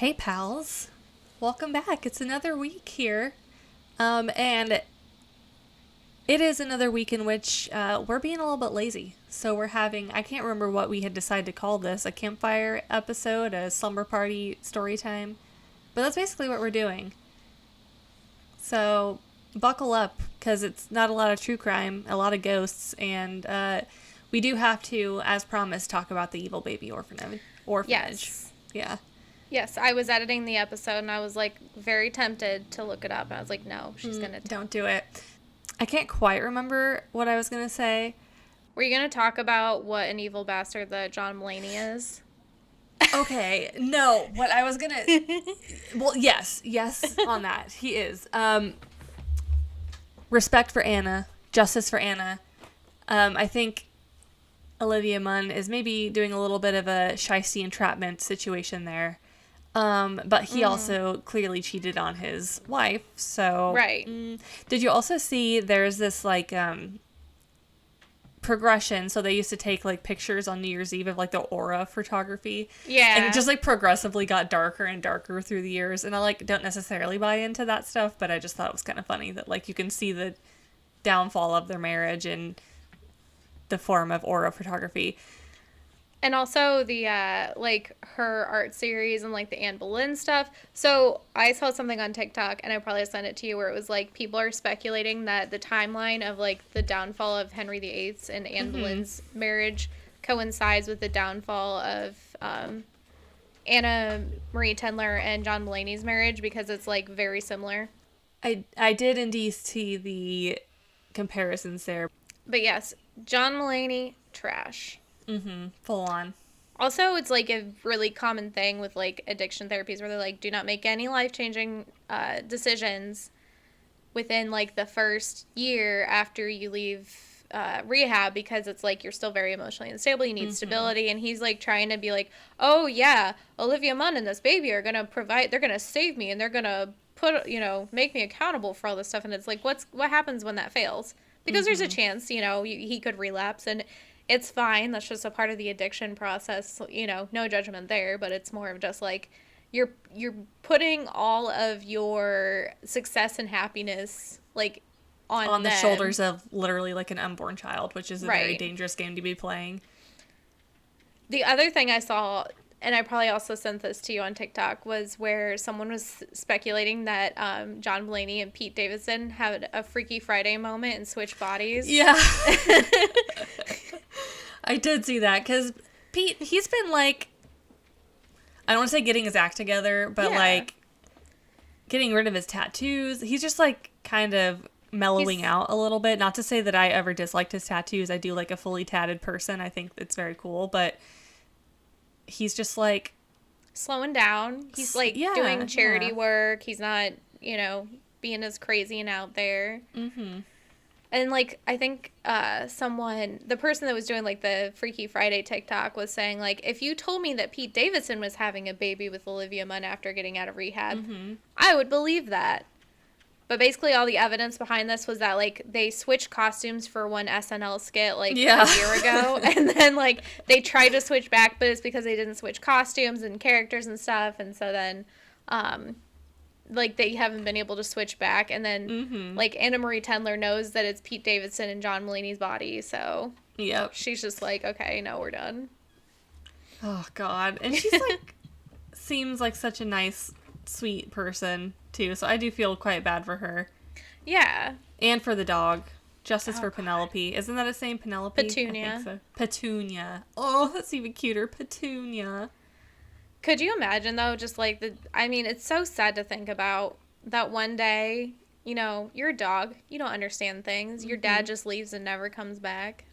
Hey pals, welcome back. It's another week here, and it is another week in which we're being a little bit lazy. So we're having, I can't remember what we had decided to call this, a campfire episode, a slumber party story time, but that's basically what we're doing. So buckle up, because it's not a lot of true crime, a lot of ghosts, and we do have to, as promised, talk about the evil baby orphanage. Yes. Yeah. Yes, I was editing the episode and I was like very tempted to look it up. And I was like, no, she's going to tell. Don't do it. I can't quite remember what I was going to say. Were you going to talk about what an evil bastard that John Mulaney is? Okay, no, what I was going to... Well, yes, on that. He is. Respect for Anna. Justice for Anna. I think Olivia Munn is maybe doing a little bit of a shiesty entrapment situation there. But he also clearly cheated on his wife, so... Right. Did you also see there's this, like, progression? So they used to take, like, pictures on New Year's Eve of, like, the aura photography. Yeah. And it just, like, progressively got darker and darker through the years. And I, like, don't necessarily buy into that stuff, but I just thought it was kind of funny that, like, you can see the downfall of their marriage in the form of aura photography. And also the, like, her art series and, like, the Anne Boleyn stuff. So I saw something on TikTok, and I probably sent it to you, where it was, like, people are speculating that the timeline of, like, the downfall of Henry VIII's and Anne Boleyn's marriage coincides with the downfall of Anna Marie Tendler and John Mulaney's marriage, because it's, like, very similar. I did indeed see the comparisons there. But yes, John Mulaney, trash. Full on. Also, it's like a really common thing with like addiction therapies where they're like, do not make any life-changing decisions within like the first year after you leave rehab, because it's like you're still very emotionally unstable, you need stability. And he's like trying to be like, oh yeah, Olivia Munn and this baby are gonna provide, they're gonna save me, and they're gonna put, make me accountable for all this stuff. And it's like, what happens when that fails? Because there's a chance, he could relapse, and it's fine. That's just a part of the addiction process. No judgment there, but it's more of just like you're putting all of your success and happiness like on the them. shoulders of literally like an unborn child, which is a very Right. dangerous game to be playing. The other thing I saw, and I probably also sent this to you on TikTok, was where someone was speculating that John Mulaney and Pete Davidson had a Freaky Friday moment and switched bodies. Yeah. I did see that, because Pete, he's been like, I don't want to say getting his act together, but like getting rid of his tattoos. He's just like kind of mellowing out a little bit. Not to say that I ever disliked his tattoos. I do like a fully tatted person. I think it's very cool, but he's just like slowing down. He's like doing charity work. He's not, being as crazy and out there. And like, I think the person that was doing like the Freaky Friday TikTok was saying like, if you told me that Pete Davidson was having a baby with Olivia Munn after getting out of rehab, I would believe that. But basically all the evidence behind this was that like they switched costumes for one SNL skit like a year ago, and then like they tried to switch back, but it's because they didn't switch costumes and characters and stuff, and so then like they haven't been able to switch back. And then like Anna Marie Tendler knows that it's Pete Davidson and John Mulaney's body, so she's just like, okay, no, we're done. Oh god. And she's like seems like such a nice, sweet person too, so I do feel quite bad for her. Yeah. And for the dog. Justice for Penelope. Isn't that his name? Penelope? Petunia. I think so. Petunia. Oh, that's even cuter. Petunia. Could you imagine, though, just like it's so sad to think about that one day, you're a dog, you don't understand things. Your dad just leaves and never comes back.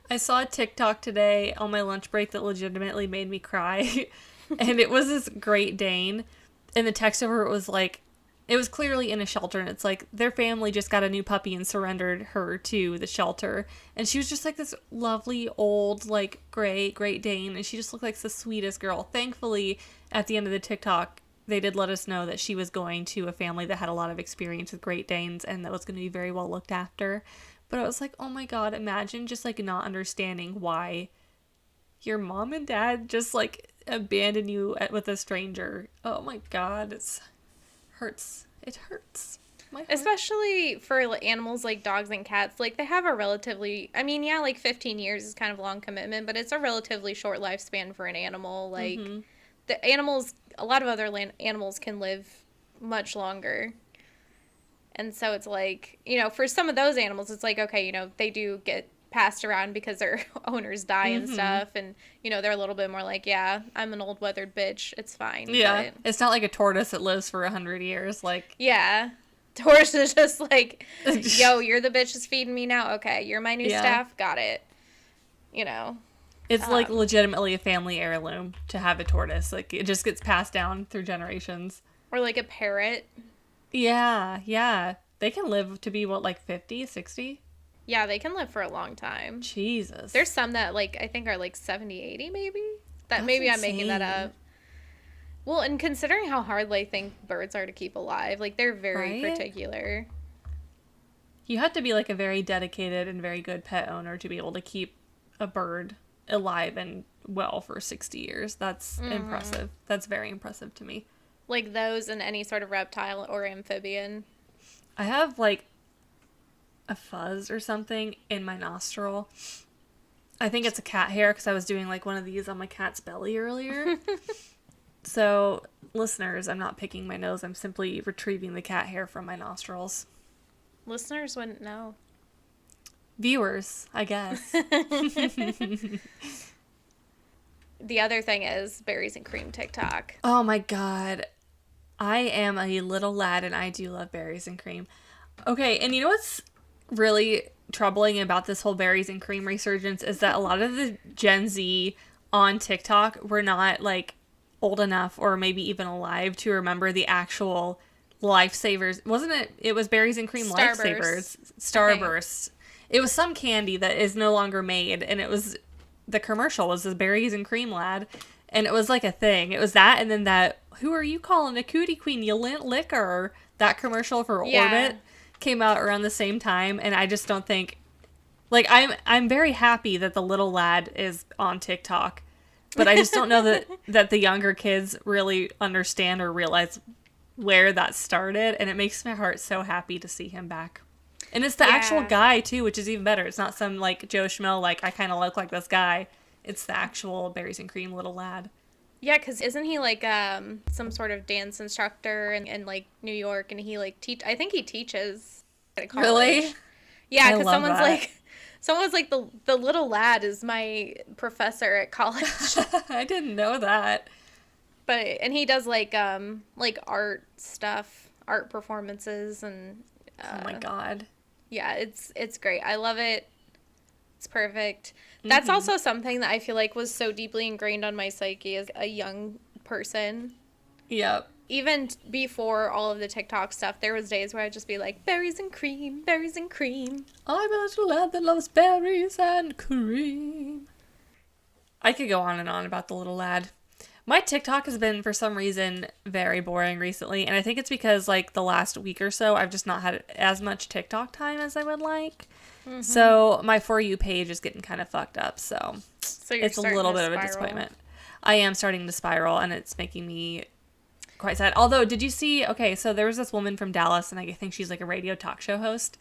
I saw a TikTok today on my lunch break that legitimately made me cry. And it was this Great Dane. And the text over it was like, it was clearly in a shelter, and it's like their family just got a new puppy and surrendered her to the shelter, and she was just like this lovely old like Great Dane, and she just looked like the sweetest girl. Thankfully, at the end of the TikTok, they did let us know that she was going to a family that had a lot of experience with Great Danes and that was going to be very well looked after. But I was like, oh my god, imagine just like not understanding why your mom and dad just like abandon you with a stranger. Oh my God, hurts. It hurts. Especially for animals like dogs and cats, like they have a relatively, I mean, yeah, like 15 years is kind of a long commitment, but it's a relatively short lifespan for an animal. Like the animals, a lot of other animals can live much longer. And so it's like, you know, for some of those animals, it's like, okay, you know, they do get passed around because their owners die and stuff. And, you know, they're a little bit more like, yeah, I'm an old weathered bitch. It's fine. Yeah. But it's not like a tortoise that lives for 100 years. Like, yeah. Tortoise is just like, yo, you're the bitch that's feeding me now. Okay. You're my new staff. Got it. You know. It's like legitimately a family heirloom to have a tortoise. Like, it just gets passed down through generations. Or like a parrot. Yeah, yeah. They can live to be, what, like 50, 60? Yeah, they can live for a long time. Jesus. There's some that, like, I think are like 70, 80 maybe? That's maybe insane. I'm making that up. Well, and considering how hard they think birds are to keep alive, like, they're very particular. You have to be, like, a very dedicated and very good pet owner to be able to keep a bird alive and well for 60 years. That's impressive. That's very impressive to me. Like those and any sort of reptile or amphibian. I have, like, a fuzz or something in my nostril. I think it's a cat hair because I was doing, like, one of these on my cat's belly earlier. So, listeners, I'm not picking my nose. I'm simply retrieving the cat hair from my nostrils. Listeners wouldn't know. Viewers, I guess. The other thing is berries and cream TikTok. Oh my God. I am a little lad and I do love berries and cream. Okay, and you know what's really troubling about this whole berries and cream resurgence is that a lot of the Gen Z on TikTok were not, like, old enough or maybe even alive to remember the actual lifesavers. Wasn't it? It was berries and cream lifesavers. Starburst. It was some candy that is no longer made, and it was, the commercial was the berries and cream lad, and it was like a thing. It was that, and then that, who are you calling a cootie queen? You lint liquor. That commercial for Orbit came out around the same time, and I just don't think, like, I'm very happy that the little lad is on TikTok, but I just don't know that the younger kids really understand or realize where that started, and it makes my heart so happy to see him back. And it's the actual guy, too, which is even better. It's not some, like, Joe Schmo, like, I kind of look like this guy. It's the actual berries and cream little lad. Yeah, because isn't he, like, some sort of dance instructor in like, New York, and he, like, I think he teaches at college. Really? Yeah, because someone's like, the little lad is my professor at college. I didn't know that. And he does, like art stuff, art performances, and... oh, my God. Yeah, it's great. I love it. It's perfect. That's also something that I feel like was so deeply ingrained on my psyche as a young person. Yep. Even before all of the TikTok stuff, there was days where I'd just be like, berries and cream, berries and cream. I'm a little lad that loves berries and cream. I could go on and on about the little lad. My TikTok has been, for some reason, very boring recently, and I think it's because, like, the last week or so, I've just not had as much TikTok time as I would like. So my For You page is getting kind of fucked up, so it's a little bit of a disappointment. I am starting to spiral, and it's making me quite sad. Although, did you see, okay, so there was this woman from Dallas, and I think she's, like, a radio talk show host,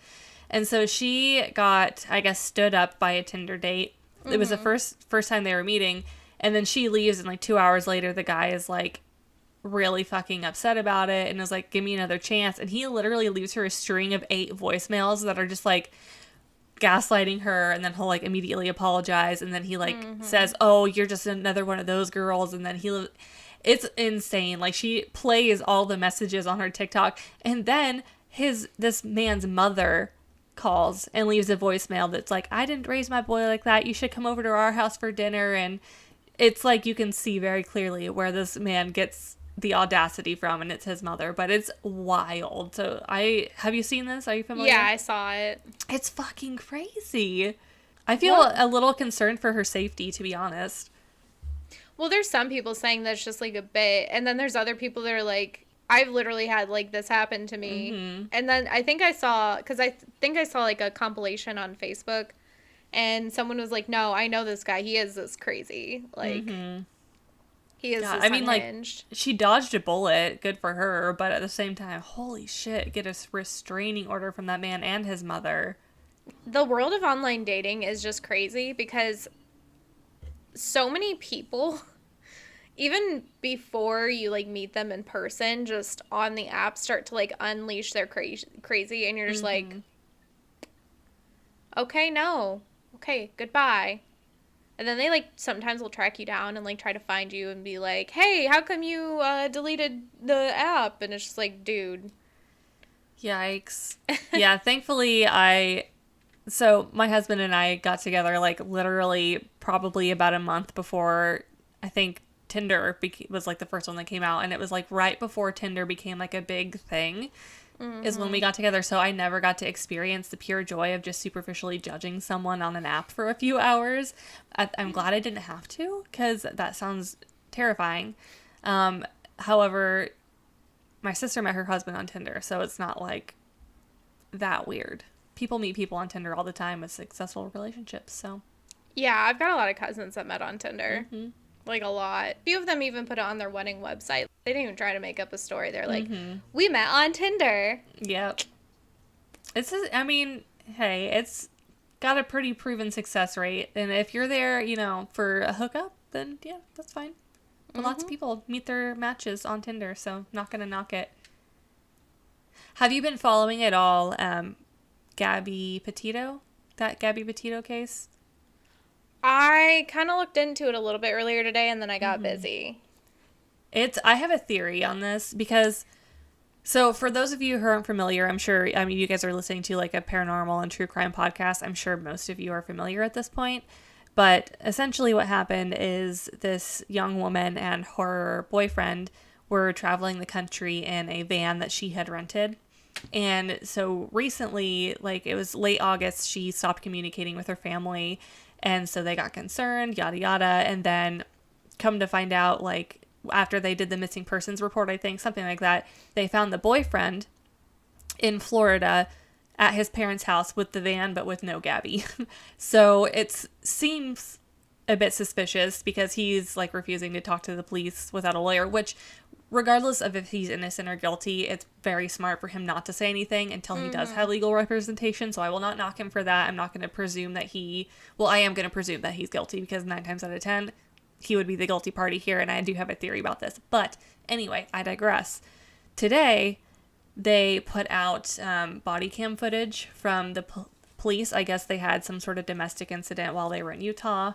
and so she got, I guess, stood up by a Tinder date. It was the first time they were meeting. And then she leaves, and, like, 2 hours later, the guy is, like, really fucking upset about it and is like, give me another chance. And he literally leaves her a string of 8 voicemails that are just, like, gaslighting her. And then he'll, like, immediately apologize. And then he, like, says, oh, you're just another one of those girls. And then it's insane. Like, she plays all the messages on her TikTok. And then this man's mother calls and leaves a voicemail that's like, I didn't raise my boy like that. You should come over to our house for dinner. And it's like you can see very clearly where this man gets the audacity from, and it's his mother, but it's wild. So have you seen this? Are you familiar? Yeah, I saw it. It's fucking crazy. I feel a little concerned for her safety, to be honest. Well, there's some people saying that's just, like, a bit, and then there's other people that are like, I've literally had, like, this happen to me. And then I think I saw like a compilation on Facebook, and someone was like, no, I know this guy. He is this crazy. Like, He is God, I mean, unhinged. like, she dodged a bullet. Good for her. But at the same time, holy shit, get a restraining order from that man and his mother. The world of online dating is just crazy because so many people, even before you, like, meet them in person, just on the app start to, like, unleash their crazy. And you're just like, okay, no. Okay, goodbye. And then they, like, sometimes will track you down and, like, try to find you and be like, hey, how come you deleted the app? And it's just like, dude. Yikes. Yeah, thankfully so my husband and I got together, like, literally probably about a month before, I think, Tinder was, like, the first one that came out. And it was, like, right before Tinder became, like, a big thing. Is when we got together, so I never got to experience the pure joy of just superficially judging someone on an app for a few hours. I'm glad I didn't have to, because that sounds terrifying. However, my sister met her husband on Tinder, so it's not, like, that weird. People meet people on Tinder all the time with successful relationships, so. Yeah, I've got a lot of cousins that met on Tinder. Like, a lot. A few of them even put it on their wedding website. They didn't even try to make up a story. They're like, we met on Tinder. Yep. I mean, hey, it's got a pretty proven success rate. And if you're there, you know, for a hookup, then yeah, that's fine. But lots of people meet their matches on Tinder, so not gonna knock it. Have you been following at all Gabby Petito? That Gabby Petito case? I kind of looked into it a little bit earlier today, and then I got busy. I have a theory on this because, so for those of you who aren't familiar, I'm sure, I mean, you guys are listening to like a paranormal and true crime podcast. I'm sure most of you are familiar at this point. But essentially what happened is this young woman and her boyfriend were traveling the country in a van that she had rented. And so recently, like it was late August, she stopped communicating with her family. And so they got concerned, yada, yada. And then come to find out, like, after they did the missing persons report, I think, something like that, they found the boyfriend in Florida at his parents' house with the van, but with no Gabby. So it seems a bit suspicious because he's, like, refusing to talk to the police without a lawyer, which, regardless of if he's innocent or guilty, it's very smart for him not to say anything until he does have legal representation. So I will not knock him for that. I'm not going to presume that I am going to presume that he's guilty because 9 times out of 10, he would be the guilty party here. And I do have a theory about this. But anyway, I digress. Today, they put out body cam footage from the police. I guess they had some sort of domestic incident while they were in Utah,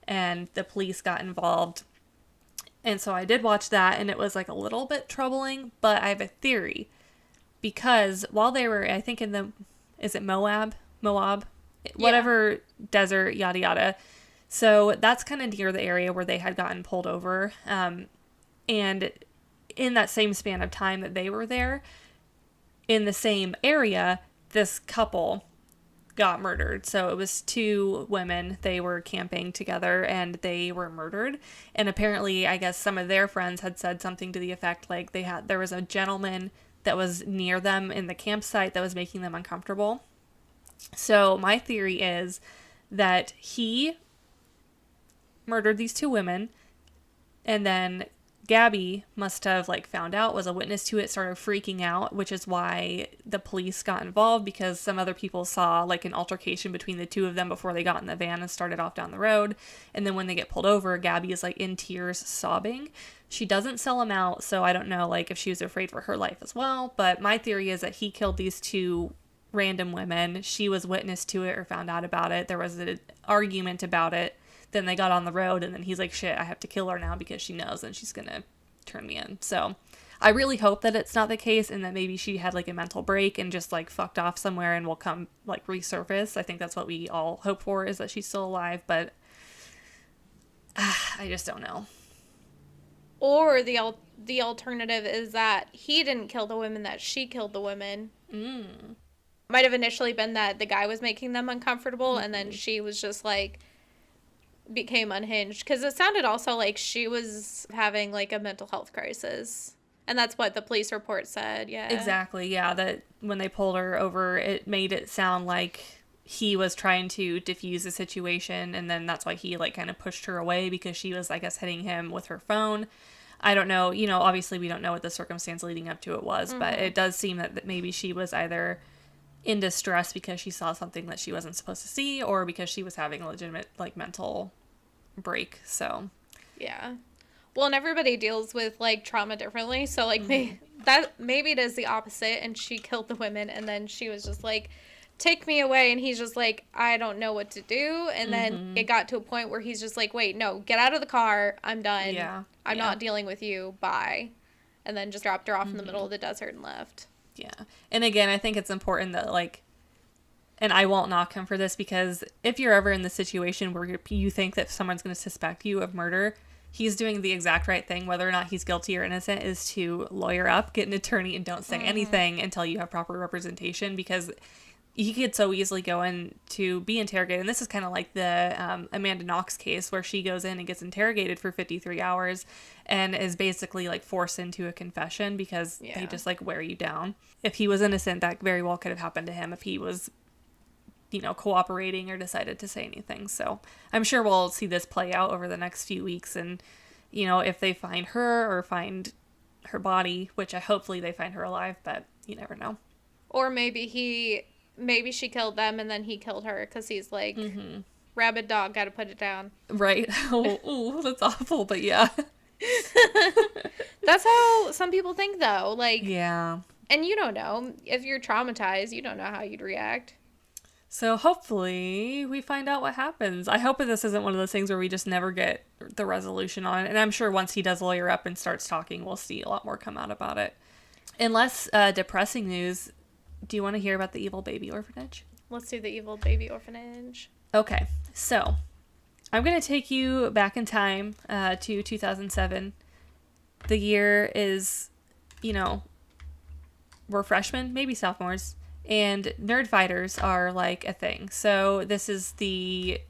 and the police got involved. And so I did watch that, and it was like a little bit troubling, but I have a theory. Because while they were, I think is it Moab? Whatever, desert, yada yada. So that's kind of near the area where they had gotten pulled over. And in that same span of time that they were there, in the same area, this couple got murdered. So it was 2 women. They were camping together and they were murdered. And apparently, I guess some of their friends had said something to the effect like there was a gentleman that was near them in the campsite that was making them uncomfortable. So my theory is that he murdered these 2 women, and then Gabby must have like found out, was a witness to it, started freaking out, which is why the police got involved, because some other people saw like an altercation between the 2 of them before they got in the van and started off down the road. And then when they get pulled over, Gabby is like in tears sobbing. She doesn't sell him out, so I don't know like if she was afraid for her life as well. But my theory is that he killed these 2 random women. She was witness to it or found out about it. There was an argument about it. Then they got on the road, and then he's like, shit, I have to kill her now because she knows and she's going to turn me in. So I really hope that it's not the case and that maybe she had like a mental break and just like fucked off somewhere and will come like resurface. I think that's what we all hope for, is that she's still alive, but I just don't know. Or the alternative is that he didn't kill the women, that she killed the women. Might have initially been that the guy was making them uncomfortable, and then she was just like, became unhinged, because it sounded also like she was having like a mental health crisis, and that's what the police report said. Yeah, exactly. Yeah, that when they pulled her over, it made it sound like he was trying to diffuse the situation, and then that's why he like kind of pushed her away because she was, I guess, hitting him with her phone. I don't know, obviously we don't know what the circumstance leading up to it was, but it does seem that maybe she was either in distress because she saw something that she wasn't supposed to see, or because she was having a legitimate like mental break. So yeah, well, and everybody deals with like trauma differently, so like maybe it is the opposite, and she killed the women and then she was just like, take me away, and he's just like, I don't know what to do, and then it got to a point where he's just like, wait, no, get out of the car, I'm done, I'm not dealing with you, bye, and then just dropped her off in the middle of the desert and left. Yeah. And again, I think it's important that, like, and I won't knock him for this, because if you're ever in the situation where you think that someone's going to suspect you of murder, he's doing the exact right thing, whether or not he's guilty or innocent, is to lawyer up, get an attorney, and don't say anything until you have proper representation, because he could so easily go in to be interrogated. And this is kind of like the Amanda Knox case, where she goes in and gets interrogated for 53 hours and is basically like forced into a confession because they just like wear you down. If he was innocent, that very well could have happened to him if he was, cooperating or decided to say anything. So I'm sure we'll see this play out over the next few weeks. And, if they find her or find her body, which hopefully they find her alive, but you never know. Or maybe she killed them and then he killed her because he's like, rabid dog, gotta put it down. Right. Oh, that's awful, but yeah. That's how some people think, though. Like, yeah. And you don't know. If you're traumatized, you don't know how you'd react. So hopefully we find out what happens. I hope that this isn't one of those things where we just never get the resolution on it. And I'm sure once he does lawyer up and starts talking, we'll see a lot more come out about it. In less depressing news, do you want to hear about the evil baby orphanage? Let's do the evil baby orphanage. Okay, so I'm going to take you back in time to 2007. The year is, we're freshmen, maybe sophomores, and nerd fighters are like a thing. So this is the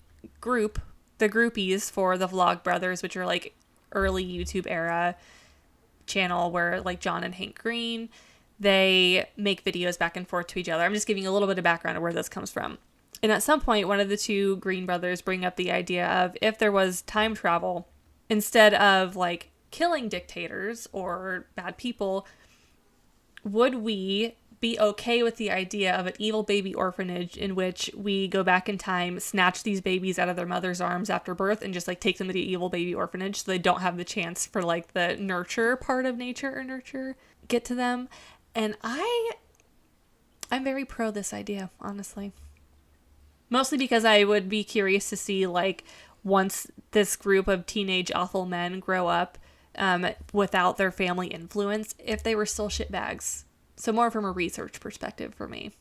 groupies for the Vlog Brothers, which are like early YouTube era channel where like John and Hank Green, they make videos back and forth to each other. I'm just giving a little bit of background of where this comes from. And at some point, one of the two Green brothers bring up the idea of, if there was time travel, instead of like killing dictators or bad people, would we be okay with the idea of an evil baby orphanage in which we go back in time, snatch these babies out of their mother's arms after birth, and just like take them to the evil baby orphanage so they don't have the chance for like the nurture part of nature or nurture get to them? And I'm very pro this idea, honestly. Mostly because I would be curious to see, like, once this group of teenage awful men grow up without their family influence, if they were still shitbags. So more from a research perspective for me.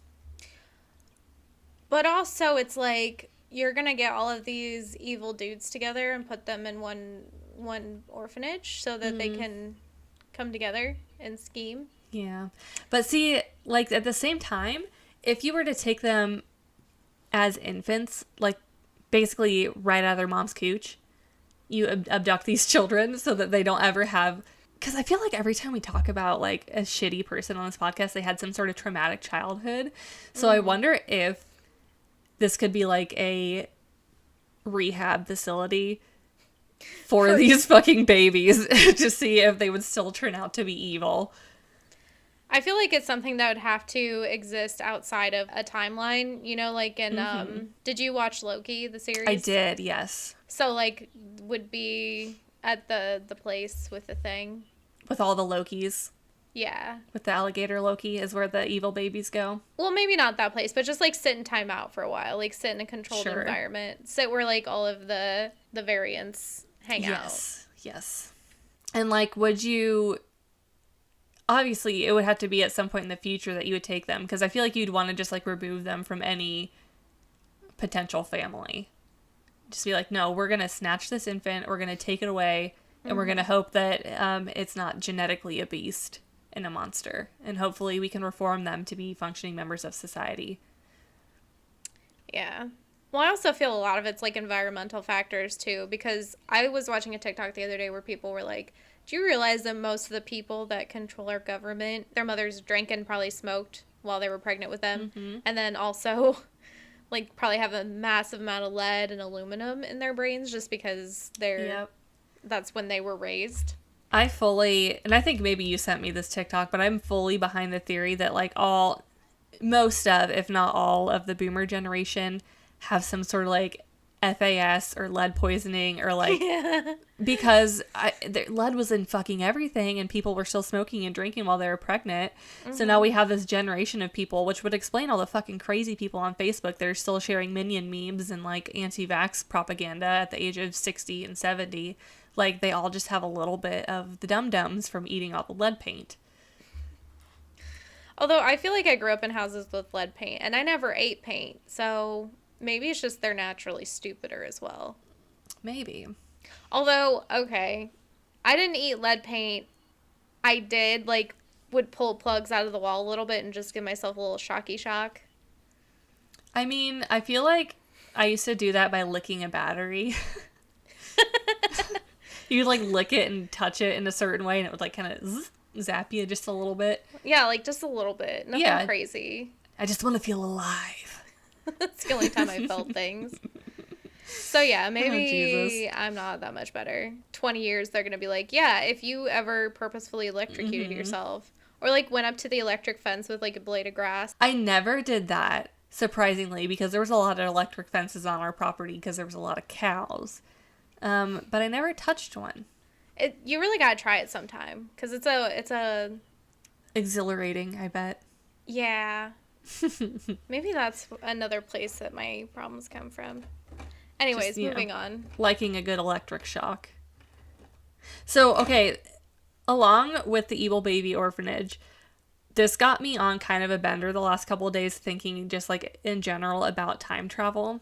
But also, it's like, you're going to get all of these evil dudes together and put them in one orphanage so that they can come together and scheme. Yeah. But see, like, at the same time, if you were to take them as infants, like, basically right out of their mom's cooch, you abduct these children so that they don't ever have... Because I feel like every time we talk about, like, a shitty person on this podcast, they had some sort of traumatic childhood. So I wonder if this could be, like, a rehab facility for these fucking babies to see if they would still turn out to be evil. I feel like it's something that would have to exist outside of a timeline, like in, did you watch Loki, the series? I did, yes. So, like, would be at the place with the thing. With all the Lokis. Yeah. With the alligator Loki is where the evil babies go. Well, maybe not that place, but just, like, sit in time out for a while. Like, sit in a controlled environment. Sit where, like, all of the variants hang out. Yes. And, like, would you... Obviously, it would have to be at some point in the future that you would take them, because I feel like you'd want to just, like, remove them from any potential family. Just be like, no, we're going to snatch this infant, we're going to take it away, and we're going to hope that it's not genetically a beast and a monster. And hopefully we can reform them to be functioning members of society. Yeah. Well, I also feel a lot of it's, like, environmental factors, too, because I was watching a TikTok the other day where people were like, do you realize that most of the people that control our government, their mothers drank and probably smoked while they were pregnant with them? And then also, like probably have a massive amount of lead and aluminum in their brains just because that's when they were raised. And I think maybe you sent me this TikTok, but I'm fully behind the theory that like most of, if not all of the boomer generation have some sort of like FAS or lead poisoning or like, because lead was in fucking everything and people were still smoking and drinking while they were pregnant. Mm-hmm. So now we have this generation of people, which would explain all the fucking crazy people on Facebook that are still sharing Minion memes and like anti-vax propaganda at the age of 60 and 70. Like they all just have a little bit of the dum-dums from eating all the lead paint. Although I feel like I grew up in houses with lead paint and I never ate paint, so maybe it's just they're naturally stupider as well. Maybe. Although, okay, I didn't eat lead paint. I did, like, would pull plugs out of the wall a little bit and just give myself a little shocky shock. I mean, I feel like I used to do that by licking a battery. You'd, like, lick it and touch it in a certain way and it would, like, kind of zap you just a little bit. Yeah, like, just a little bit. Nothing crazy. I just want to feel alive. That's the only time I felt things. So yeah, maybe I'm not that much better. 20 years, they're going to be like, yeah, if you ever purposefully electrocuted yourself or like went up to the electric fence with like a blade of grass. I never did that, surprisingly, because there was a lot of electric fences on our property because there was a lot of cows. But I never touched one. You really got to try it sometime because it's a exhilarating, I bet. Yeah. Maybe that's another place that my problems come from. Anyways, moving on. Liking a good electric shock. So, okay, along with the Evil Baby Orphanage, this got me on kind of a bender the last couple of days thinking just like in general about time travel.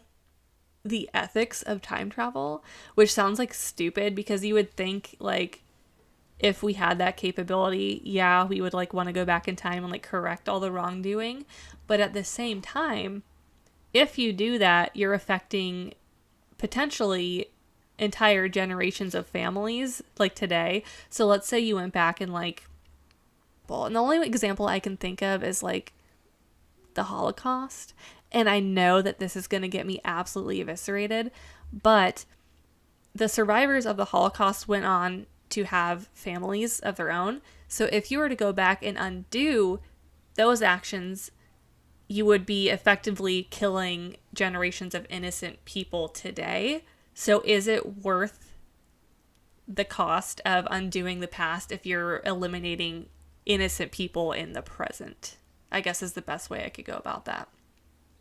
The ethics of time travel, which sounds like stupid because you would think like if we had that capability, yeah, we would like want to go back in time and like correct all the wrongdoing. But at the same time, if you do that, you're affecting potentially entire generations of families like today. So let's say you went back and like, well, and the only example I can think of is like the Holocaust. And I know that this is going to get me absolutely eviscerated, but the survivors of the Holocaust went on to have families of their own. So if you were to go back and undo those actions, you would be effectively killing generations of innocent people today. So is it worth the cost of undoing the past if you're eliminating innocent people in the present? I guess is the best way I could go about that.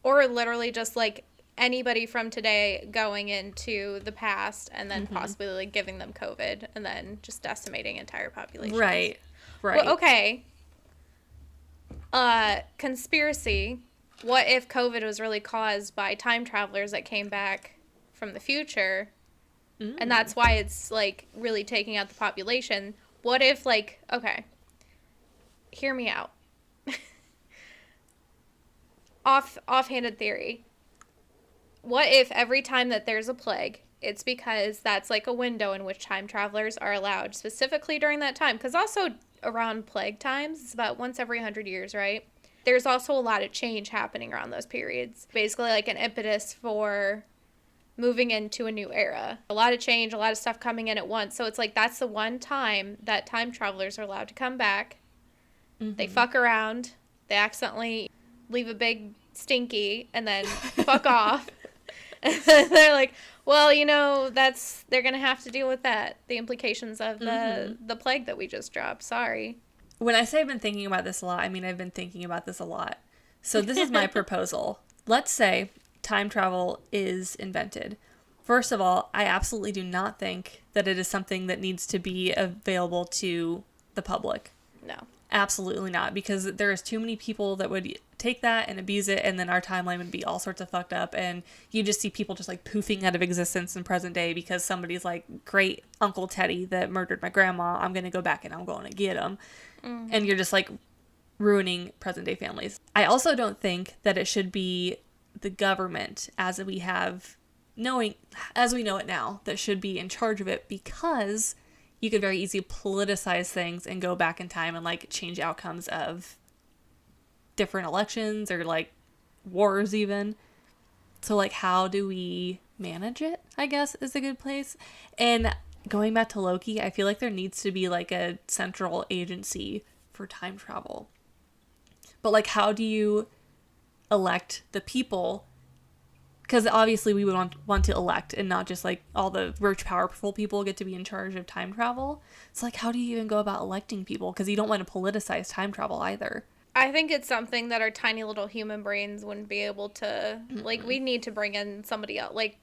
Or literally just like anybody from today going into the past and then possibly like giving them COVID and then just decimating entire populations. Right. Well, okay. Conspiracy. What if COVID was really caused by time travelers that came back from the future? And that's why it's like really taking out the population. What if like, okay, hear me out. Offhanded theory. What if every time that there's a plague, it's because that's like a window in which time travelers are allowed, specifically during that time? Because also around plague times, it's about once every 100 years, right? There's also a lot of change happening around those periods. Basically like an impetus for moving into a new era. A lot of change, a lot of stuff coming in at once. So it's like that's the one time that time travelers are allowed to come back. They fuck around. They accidentally leave a big stinky and then fuck off. And they're like, well, you know, they're going to have to deal with that. The implications of the plague that we just dropped. Sorry. When I say I've been thinking about this a lot, I mean, I've been thinking about this a lot. So this is my proposal. Let's say time travel is invented. First of all, I absolutely do not think that it is something that needs to be available to the public. No. Absolutely not, because there is too many people that would take that and abuse it, and then our timeline would be all sorts of fucked up, and you just see people just like poofing out of existence in present day because somebody's like, great Uncle Teddy that murdered my grandma, I'm going to go back and I'm going to get him. And you're just like ruining present day families. I also don't think that it should be the government as we know it now that should be in charge of it, because you could very easily politicize things and go back in time and like change outcomes of different elections or like wars even. So, like, how do we manage it, I guess, is a good place. And going back to Loki, I feel like there needs to be, like, a central agency for time travel. But, like, how do you elect the people? Because obviously we would want to elect and not just, like, all the rich, powerful people get to be in charge of time travel. So, like, how do you even go about electing people? Because you don't want to politicize time travel either. I think it's something that our tiny little human brains wouldn't be able to, like, we need to bring in somebody else, like,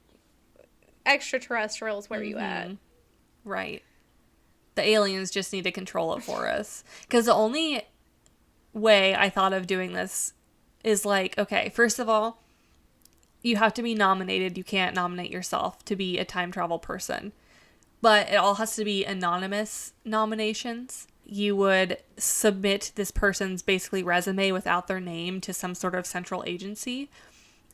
extraterrestrials, where you at? Right. The aliens just need to control it for us. Because the only way I thought of doing this is, like, okay, first of all, you have to be nominated. You can't nominate yourself to be a time travel person. But it all has to be anonymous nominations. You would submit this person's basically resume without their name to some sort of central agency.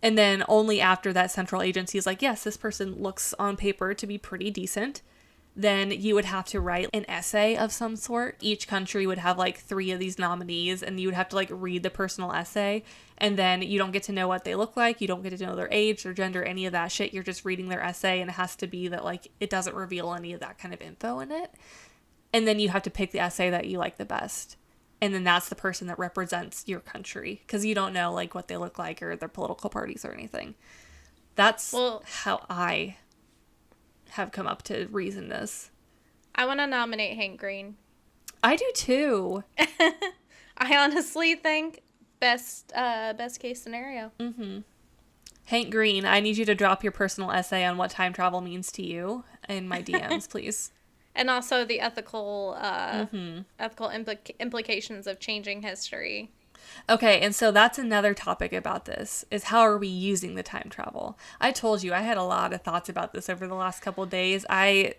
And then only after that central agency is like, yes, this person looks on paper to be pretty decent, then you would have to write an essay of some sort. Each country would have like 3 of these nominees, and you would have to like read the personal essay. And then you don't get to know what they look like. You don't get to know their age, their gender, any of that shit. You're just reading their essay, and it has to be that like it doesn't reveal any of that kind of info in it. And then you have to pick the essay that you like the best. And then that's the person that represents your country. Because you don't know, like, what they look like or their political parties or anything. That's how I have come up to reason this. I want to nominate Hank Green. I do, too. I honestly think best case scenario. Mm-hmm. Hank Green, I need you to drop your personal essay on what time travel means to you in my DMs, please. And also the ethical implications of changing history. Okay, and so that's another topic about this, is how are we using the time travel? I told you I had a lot of thoughts about this over the last couple of days. I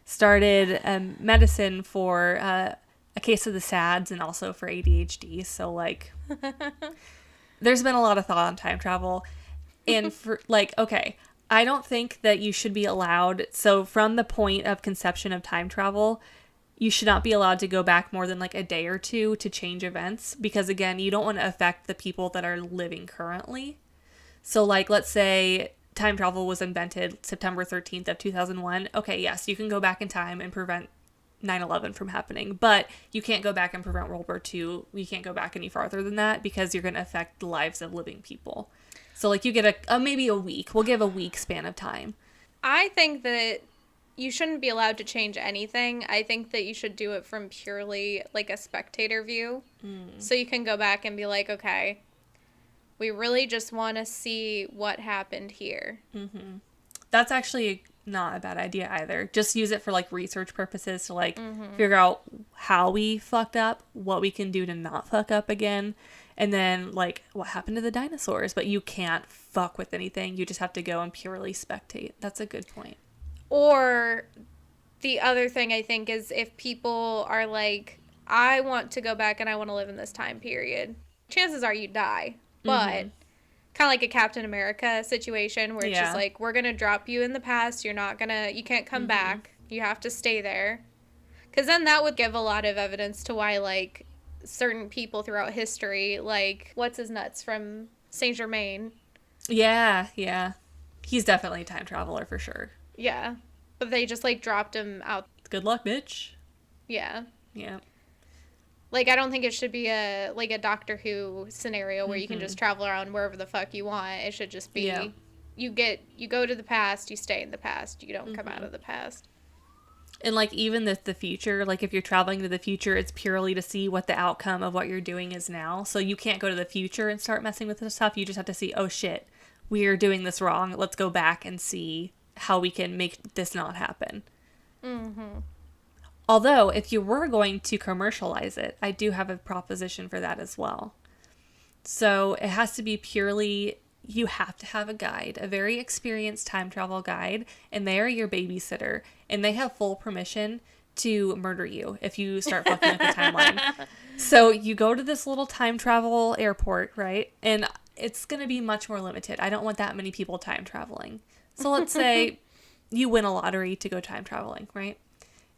started medicine for a case of the SADS and also for ADHD, so like there's been a lot of thought on time travel. And for like, okay, I don't think that you should be allowed, so from the point of conception of time travel, you should not be allowed to go back more than like a day or two to change events, because again, you don't want to affect the people that are living currently. So like, let's say time travel was invented September 13th of 2001. Okay, yes, you can go back in time and prevent 9/11 from happening, but you can't go back and prevent World War II. You can't go back any farther than that because you're going to affect the lives of living people. So, like, you get maybe a week. We'll give a week span of time. I think that you shouldn't be allowed to change anything. I think that you should do it from purely, like, a spectator view. So you can go back and be like, okay, we really just want to see what happened here. Mm-hmm. That's actually not a bad idea either. Just use it for, like, research purposes to, like, figure out how we fucked up, what we can do to not fuck up again. And then, like, what happened to the dinosaurs? But you can't fuck with anything. You just have to go and purely spectate. That's a good point. Or the other thing I think is if people are like, I want to go back and I want to live in this time period, chances are you die. But kind of like a Captain America situation where it's just like, we're going to drop you in the past. You can't come back. You have to stay there. Because then that would give a lot of evidence to why, like, certain people throughout history, like, what's his nuts from Saint Germain. Yeah. He's definitely a time traveler for sure. Yeah. But they just, like, dropped him out. Good luck, bitch. Yeah. Yeah. Like, I don't think it should be a Doctor Who scenario where you can just travel around wherever the fuck you want. It should just be, you go to the past, you stay in the past, you don't come out of the past. And, like, even the future, like, if you're traveling to the future, it's purely to see what the outcome of what you're doing is now. So you can't go to the future and start messing with this stuff. You just have to see, oh, shit, we're doing this wrong. Let's go back and see how we can make this not happen. Mm-hmm. Although, if you were going to commercialize it, I do have a proposition for that as well. So it has to be purely, you have to have a guide, a very experienced time travel guide, and they are your babysitter, and they have full permission to murder you if you start fucking up the timeline. So you go to this little time travel airport, right? And it's going to be much more limited. I don't want that many people time traveling. So let's say you win a lottery to go time traveling, right?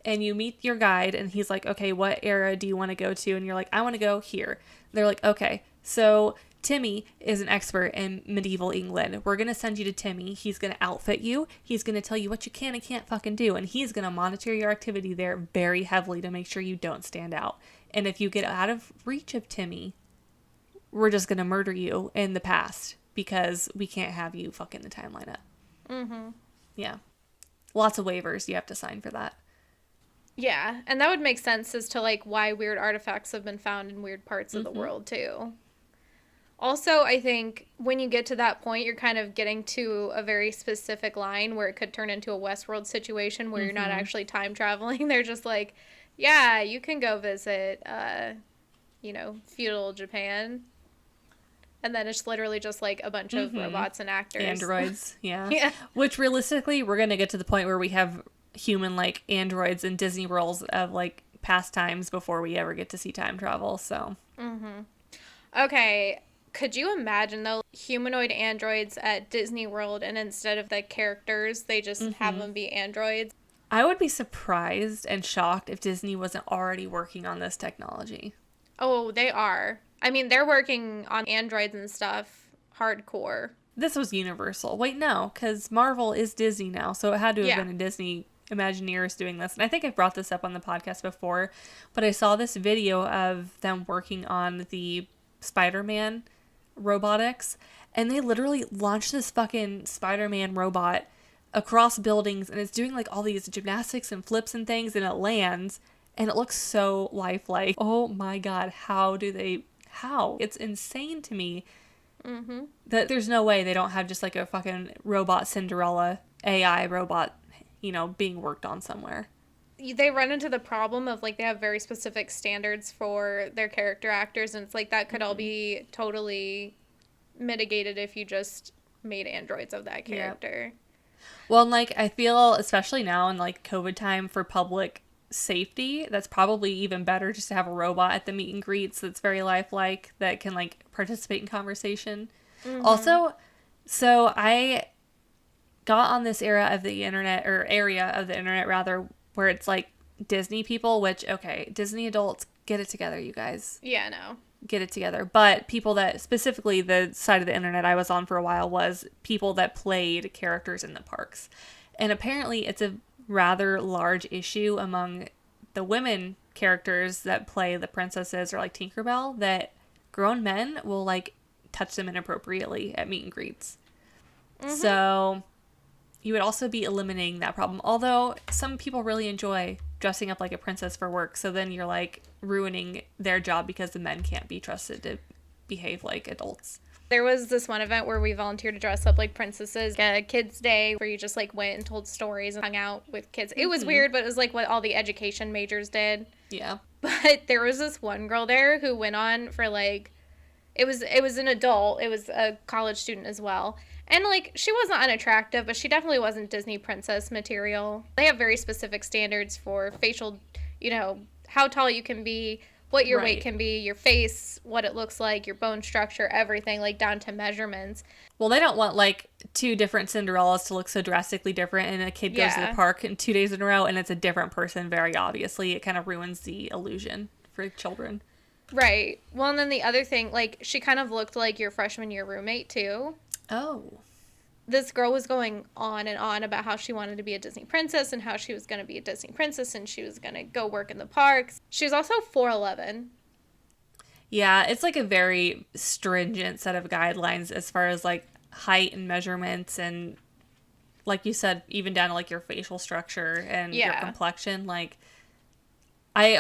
And you meet your guide, and he's like, okay, what era do you want to go to? And you're like, I want to go here. They're like, okay, so Timmy is an expert in medieval England. We're going to send you to Timmy. He's going to outfit you. He's going to tell you what you can and can't fucking do. And he's going to monitor your activity there very heavily to make sure you don't stand out. And if you get out of reach of Timmy, we're just going to murder you in the past because we can't have you fucking the timeline up. Mm-hmm. Yeah. Lots of waivers you have to sign for that. Yeah. And that would make sense as to, like, why weird artifacts have been found in weird parts of the world, too. Also, I think when you get to that point, you're kind of getting to a very specific line where it could turn into a Westworld situation where you're not actually time traveling. They're just like, yeah, you can go visit, feudal Japan. And then it's literally just like a bunch of robots and actors. Androids, yeah. Yeah. Which realistically, we're going to get to the point where we have human-like androids in Disney worlds of, like, past times before we ever get to see time travel, so. Okay. Could you imagine, though, humanoid androids at Disney World, and instead of the characters, they just have them be androids? I would be surprised and shocked if Disney wasn't already working on this technology. Oh, they are. I mean, they're working on androids and stuff hardcore. This was Universal. Wait, no, because Marvel is Disney now, so it had to have been a Disney Imagineers doing this. And I think I've brought this up on the podcast before, but I saw this video of them working on the Spider-Man robotics, and they literally launched this fucking Spider-Man robot across buildings, and it's doing like all these gymnastics and flips and things, and it lands, and it looks so lifelike. Oh my god, how? It's insane to me that there's no way they don't have just like a fucking robot Cinderella AI robot, being worked on somewhere. They run into the problem of, like, they have very specific standards for their character actors, and it's like that could all be totally mitigated if you just made androids of that character. Yep. Well, and, like, I feel, especially now in, like, COVID time for public safety, that's probably even better just to have a robot at the meet and greets that's very lifelike, that can, like, participate in conversation. Also, so I got on this area of the internet where it's like Disney people, which, okay, Disney adults, get it together, you guys. Yeah, no. Get it together. But people that, specifically the side of the internet I was on for a while was people that played characters in the parks. And apparently it's a rather large issue among the women characters that play the princesses or like Tinkerbell, that grown men will like touch them inappropriately at meet and greets. So you would also be eliminating that problem. Although some people really enjoy dressing up like a princess for work. So then you're like ruining their job because the men can't be trusted to behave like adults. There was this one event where we volunteered to dress up like princesses, a kids' day where you just like went and told stories and hung out with kids. It was weird, but it was like what all the education majors did. Yeah. But there was this one girl there who went on for like, it was an adult. It was a college student as well. And, like, she wasn't unattractive, but she definitely wasn't Disney princess material. They have very specific standards for facial, how tall you can be, what your weight can be, your face, what it looks like, your bone structure, everything, like, down to measurements. Well, they don't want, like, two different Cinderellas to look so drastically different, and a kid goes to the park in 2 days in a row, and it's a different person, very obviously. It kind of ruins the illusion for children. Right. Well, and then the other thing, like, she kind of looked like your freshman year roommate, too. Oh. This girl was going on and on about how she wanted to be a Disney princess and how she was going to be a Disney princess and she was going to go work in the parks. She was also 4'11". Yeah, it's like a very stringent set of guidelines as far as like height and measurements and, like you said, even down to like your facial structure and your complexion. Like, I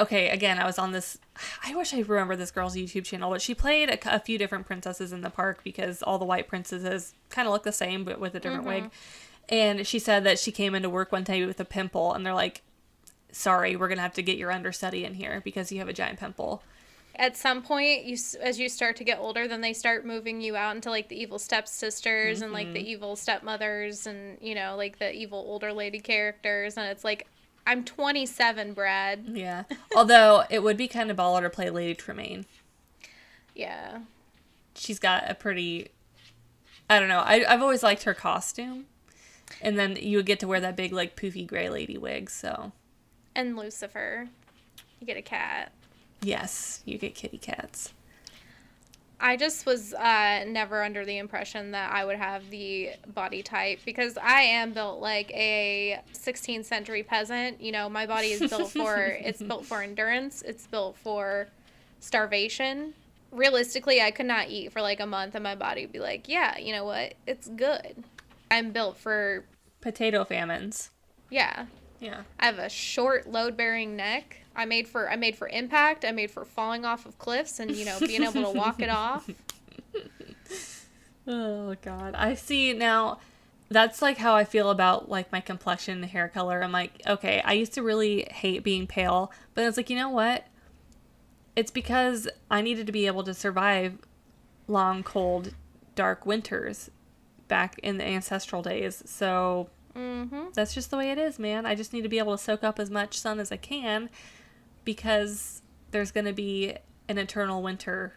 was on this, I wish I remember this girl's YouTube channel, but she played a few different princesses in the park because all the white princesses kind of look the same, but with a different wig. And she said that she came into work one day with a pimple, and they're like, sorry, we're going to have to get your understudy in here because you have a giant pimple. At some point, as you start to get older, then they start moving you out into, like, the evil stepsisters and, like, the evil stepmothers and, like, the evil older lady characters. And it's like, I'm 27, Brad. Yeah. Although, it would be kind of baller to play Lady Tremaine. Yeah. She's got a pretty... I don't know. I've always liked her costume. And then you would get to wear that big, like, poofy gray lady wig, so... And Lucifer. You get a cat. Yes, you get kitty cats. I just was never under the impression that I would have the body type, because I am built like a 16th century peasant. You know, my body is built for, it's built for endurance. It's built for starvation. Realistically, I could not eat for like a month and my body would be like, yeah, you know what? It's good. I'm built for potato famines. Yeah. Yeah. I have a short load-bearing neck. I made for impact. I made for falling off of cliffs and, you know, being able to walk it off. Oh, God. I see now. That's like how I feel about like my complexion and hair color. I'm like, okay, I used to really hate being pale, but it's like, you know what? It's because I needed to be able to survive long, cold, dark winters back in the ancestral days. So that's just the way it is, man. I just need to be able to soak up as much sun as I can, because there's going to be an eternal winter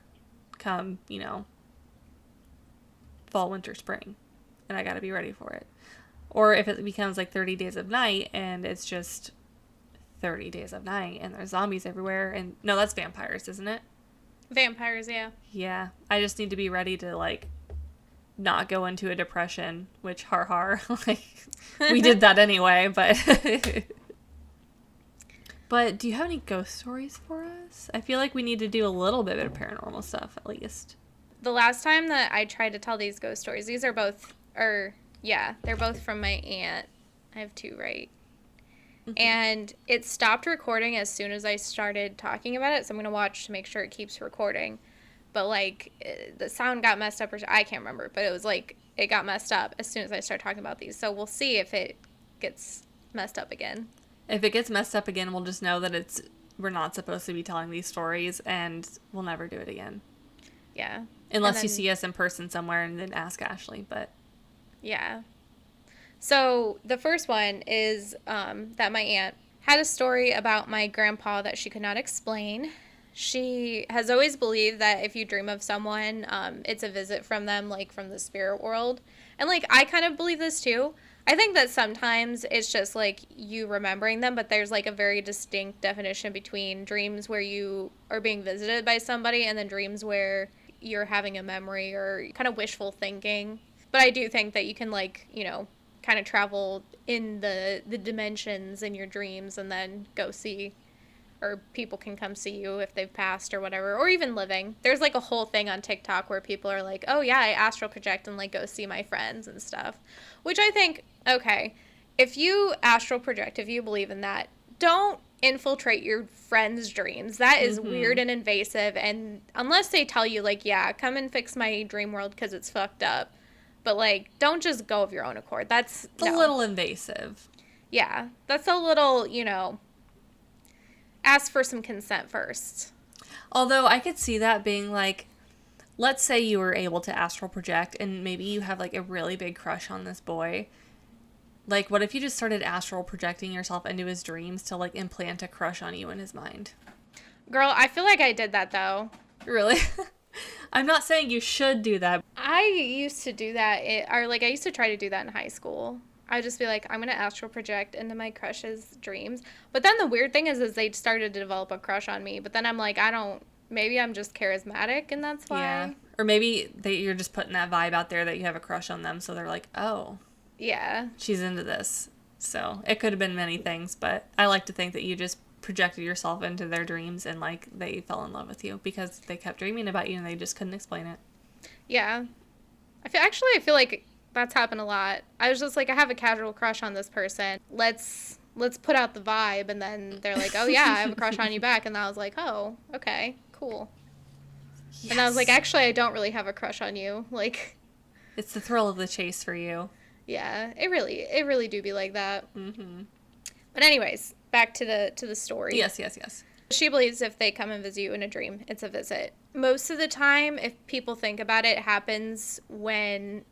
come, you know, fall, winter, spring. And I got to be ready for it. Or if it becomes like 30 days of night and it's just 30 days of night and there's zombies everywhere. And no, that's vampires, isn't it? Vampires, yeah. Yeah. I just need to be ready to like not go into a depression, which har. Like, we did that anyway, but But do you have any ghost stories for us? I feel like we need to do a little bit of paranormal stuff, at least. The last time that I tried to tell these ghost stories, these are both, they're both from my aunt. I have two, right? Mm-hmm. And it stopped recording as soon as I started talking about it, so I'm going to watch to make sure it keeps recording. But, like, the sound got messed up, or I can't remember, but it was, like, it got messed up as soon as I started talking about these. So we'll see if it gets messed up again. If it gets messed up again, we'll just know that we're not supposed to be telling these stories, and we'll never do it again. Yeah. Unless you see us in person somewhere and then ask Ashley, but... Yeah. So the first one is that my aunt had a story about my grandpa that she could not explain. She has always believed that if you dream of someone, it's a visit from them, like from the spirit world. And, like, I kind of believe this too. I think that sometimes it's just, like, you remembering them, but there's, like, a very distinct definition between dreams where you are being visited by somebody and then dreams where you're having a memory or kind of wishful thinking. But I do think that you can, like, you know, kind of travel in the dimensions in your dreams and then go see, or people can come see you if they've passed or whatever, or even living. There's, like, a whole thing on TikTok where people are like, oh, yeah, I astral project and, like, go see my friends and stuff. Which I think, okay, if you astral project, if you believe in that, don't infiltrate your friends' dreams. That is weird and invasive, and unless they tell you, like, yeah, come and fix my dream world because it's fucked up, but, like, don't just go of your own accord. That's a little invasive. Yeah, that's a little, you know, ask for some consent first. Although I could see that being, like, let's say you were able to astral project and maybe you have, like, a really big crush on this boy. Like, what if you just started astral projecting yourself into his dreams to, like, implant a crush on you in his mind? Girl, I feel like I did that, though. Really? I'm not saying you should do that. I used to do that, I used to try to do that in high school. I'd just be like, I'm going to astral project into my crush's dreams. But then the weird thing is they started to develop a crush on me. But then I'm like, maybe I'm just charismatic and that's why. Yeah. Or maybe you're just putting that vibe out there that you have a crush on them. So they're like, oh. Yeah. She's into this. So it could have been many things. But I like to think that you just projected yourself into their dreams and, like, they fell in love with you because they kept dreaming about you and they just couldn't explain it. Yeah. I feel like that's happened a lot. I was just like, I have a casual crush on this person. Let's put out the vibe. And then they're like, oh, yeah, I have a crush on you back. And I was like, oh, okay, cool. Yes. And I was like, actually, I don't really have a crush on you. Like, it's the thrill of the chase for you. Yeah, it really do be like that. Mm-hmm. But anyways, back to the story. Yes. She believes if they come and visit you in a dream, it's a visit. Most of the time, if people think about it, it happens when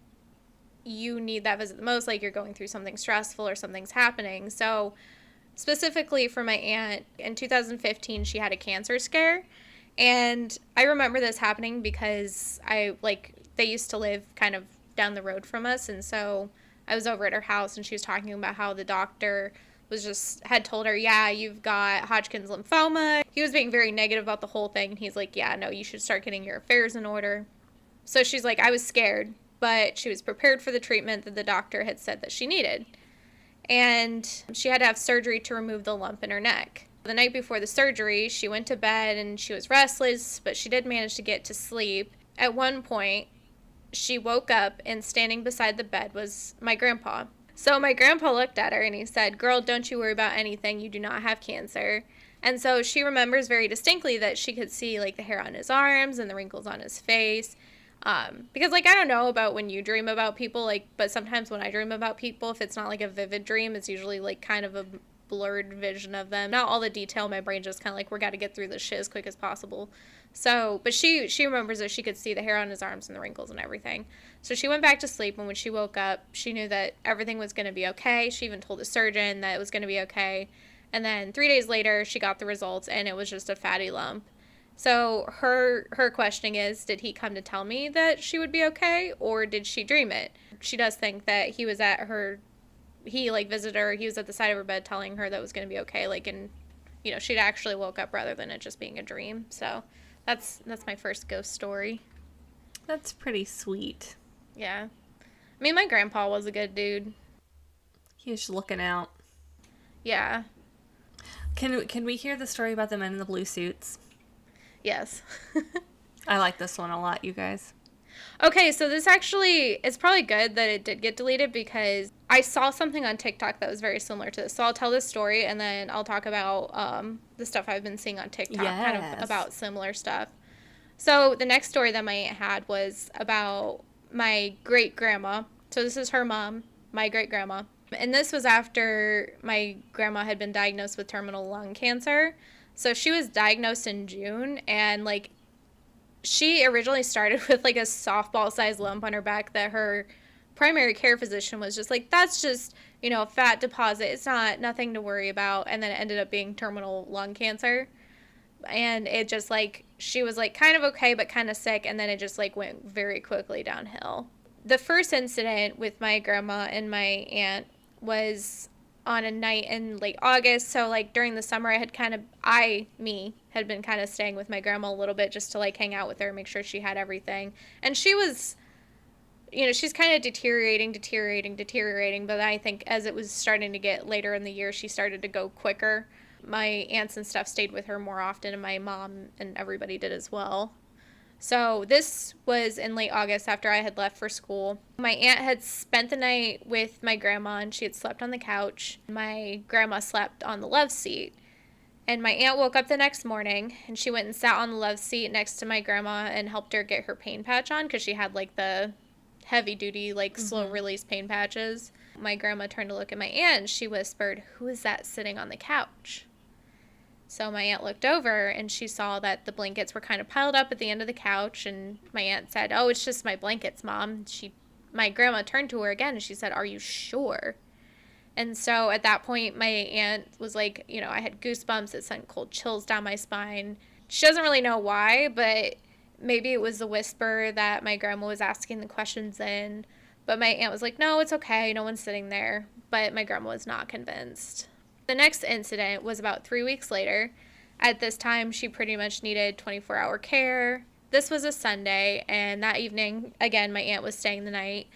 you need that visit the most, like you're going through something stressful or something's happening. So specifically for my aunt, in 2015, she had a cancer scare. And I remember this happening because they used to live kind of down the road from us. And so I was over at her house and she was talking about how the doctor had told her, yeah, you've got Hodgkin's lymphoma. He was being very negative about the whole thing. He's like, yeah, no, you should start getting your affairs in order. So she's like, I was scared, but she was prepared for the treatment that the doctor had said that she needed. And she had to have surgery to remove the lump in her neck. The night before the surgery, she went to bed and she was restless, but she did manage to get to sleep. At one point, she woke up and standing beside the bed was my grandpa. So my grandpa looked at her and he said, girl, don't you worry about anything. You do not have cancer. And so she remembers very distinctly that she could see like the hair on his arms and the wrinkles on his face. Because like, I don't know about when you dream about people, like, but sometimes when I dream about people, if it's not like a vivid dream, it's usually like kind of a blurred vision of them. Not all the detail. My brain just kind of like, we got to get through this shit as quick as possible. So, but she remembers that she could see the hair on his arms and the wrinkles and everything. So she went back to sleep, and when she woke up, she knew that everything was going to be okay. She even told the surgeon that it was going to be okay. And then 3 days later, she got the results, and it was just a fatty lump. So her questioning is, did he come to tell me that she would be okay, or did she dream it? She does think that he was he like visited her, he was at the side of her bed telling her that it was going to be okay, like, and, you know, she'd actually woke up rather than it just being a dream. So that's my first ghost story. That's pretty sweet. Yeah. I mean, my grandpa was a good dude. He was just looking out. Yeah. Can we hear the story about the men in the blue suits? Yes. I like this one a lot, you guys. Okay, so this actually, it's probably good that it did get deleted because I saw something on TikTok that was very similar to this. So I'll tell this story and then I'll talk about the stuff I've been seeing on TikTok, kind of about similar stuff. So the next story that my aunt had was about my great-grandma. So this is her mom, my great-grandma. And this was after my grandma had been diagnosed with terminal lung cancer. So she was diagnosed in June, and like she originally started with like a softball-sized lump on her back that her primary care physician was just like, that's just, you know, a fat deposit. It's nothing to worry about. And then it ended up being terminal lung cancer. And it just like, she was like kind of okay, but kind of sick. And then it just like went very quickly downhill. The first incident with my grandma and my aunt was on a night in late August. So like during the summer, had been kind of staying with my grandma a little bit just to like hang out with her, make sure she had everything. And she was, you know, she's kind of deteriorating. But I think as it was starting to get later in the year, she started to go quicker. My aunts and stuff stayed with her more often, and my mom and everybody did as well. So this was in late August after I had left for school. My aunt had spent the night with my grandma, and she had slept on the couch. My grandma slept on the love seat. And my aunt woke up the next morning, and she went and sat on the love seat next to my grandma and helped her get her pain patch on, because she had like the heavy-duty, like slow-release pain patches. My grandma turned to look at my aunt, and she whispered, "Who is that sitting on the couch?" So my aunt looked over, and she saw that the blankets were kind of piled up at the end of the couch, and my aunt said, "Oh, it's just my blankets, Mom." My grandma turned to her again, and she said, "Are you sure?" And so at that point, my aunt was like, you know, I had goosebumps. It sent cold chills down my spine. She doesn't really know why, but maybe it was the whisper that my grandma was asking the questions in. But my aunt was like, "No, it's okay. No one's sitting there." But my grandma was not convinced. The next incident was about 3 weeks later. At this time, she pretty much needed 24-hour care. This was a Sunday, and that evening, again, my aunt was staying the night.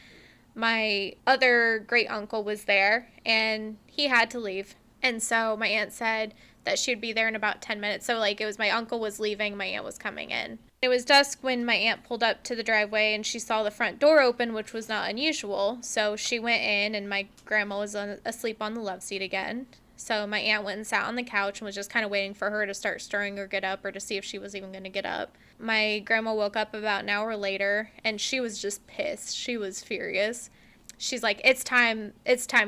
My other great uncle was there, and he had to leave. And so my aunt said that she'd be there in about 10 minutes. So, like, it was my uncle was leaving, my aunt was coming in. It was dusk when my aunt pulled up to the driveway, and she saw the front door open, which was not unusual. So she went in, and my grandma was asleep on the love seat again. So my aunt went and sat on the couch and was just kind of waiting for her to start stirring or get up, or to see if she was even going to get up. My grandma woke up about an hour later, and she was just pissed. She was furious. She's like, it's time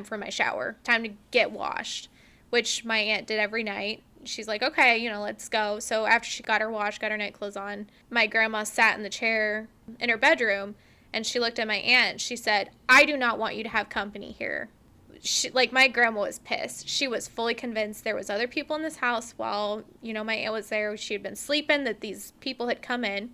for my shower. Time to get washed, which my aunt did every night. She's like, okay, you know, let's go. So after she got her washed, got her night clothes on, my grandma sat in the chair in her bedroom, and she looked at my aunt. She said, "I do not want you to have company here." My grandma was pissed. She was fully convinced there was other people in this house while, you know, my aunt was there. She had been sleeping, that these people had come in.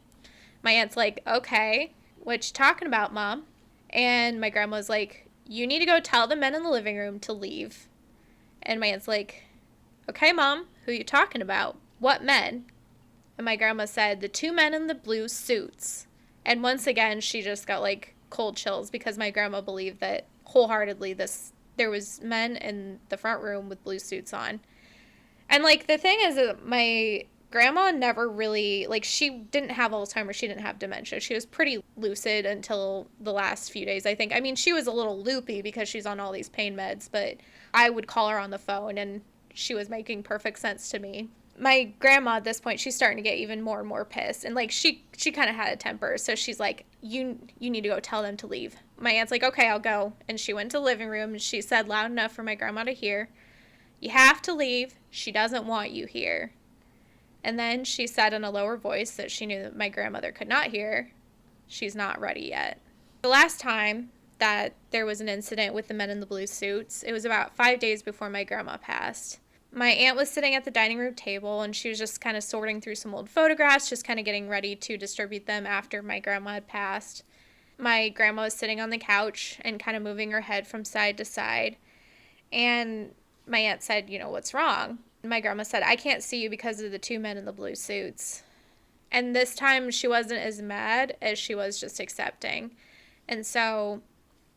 My aunt's like, "Okay, what you talking about, Mom?" And my grandma was like, "You need to go tell the men in the living room to leave." And my aunt's like, okay, Mom, who are you talking about? What men? And my grandma said, the 2 men in the blue suits. And once again, she just got, like, cold chills because my grandma believed that wholeheartedly there was men in the front room with blue suits on. And, like, the thing is that my grandma never really, like, she didn't have Alzheimer's, she didn't have dementia. She was pretty lucid until the last few days, I think. I mean, she was a little loopy because she's on all these pain meds, but I would call her on the phone and she was making perfect sense to me. My grandma at this point, she's starting to get even more and more pissed. And, like, she kind of had a temper. So she's like, you need to go tell them to leave. My aunt's like, okay, I'll go. And she went to the living room and she said loud enough for my grandma to hear, you have to leave. She doesn't want you here. And then she said in a lower voice that she knew that my grandmother could not hear, she's not ready yet. The last time that there was an incident with the men in the blue suits, it was about 5 days before my grandma passed. My aunt was sitting at the dining room table and she was just kind of sorting through some old photographs, just kind of getting ready to distribute them after my grandma had passed. My grandma was sitting on the couch and kind of moving her head from side to side. And my aunt said, you know, what's wrong? My grandma said, I can't see you because of the 2 men in the blue suits. And this time she wasn't as mad as she was just accepting. And so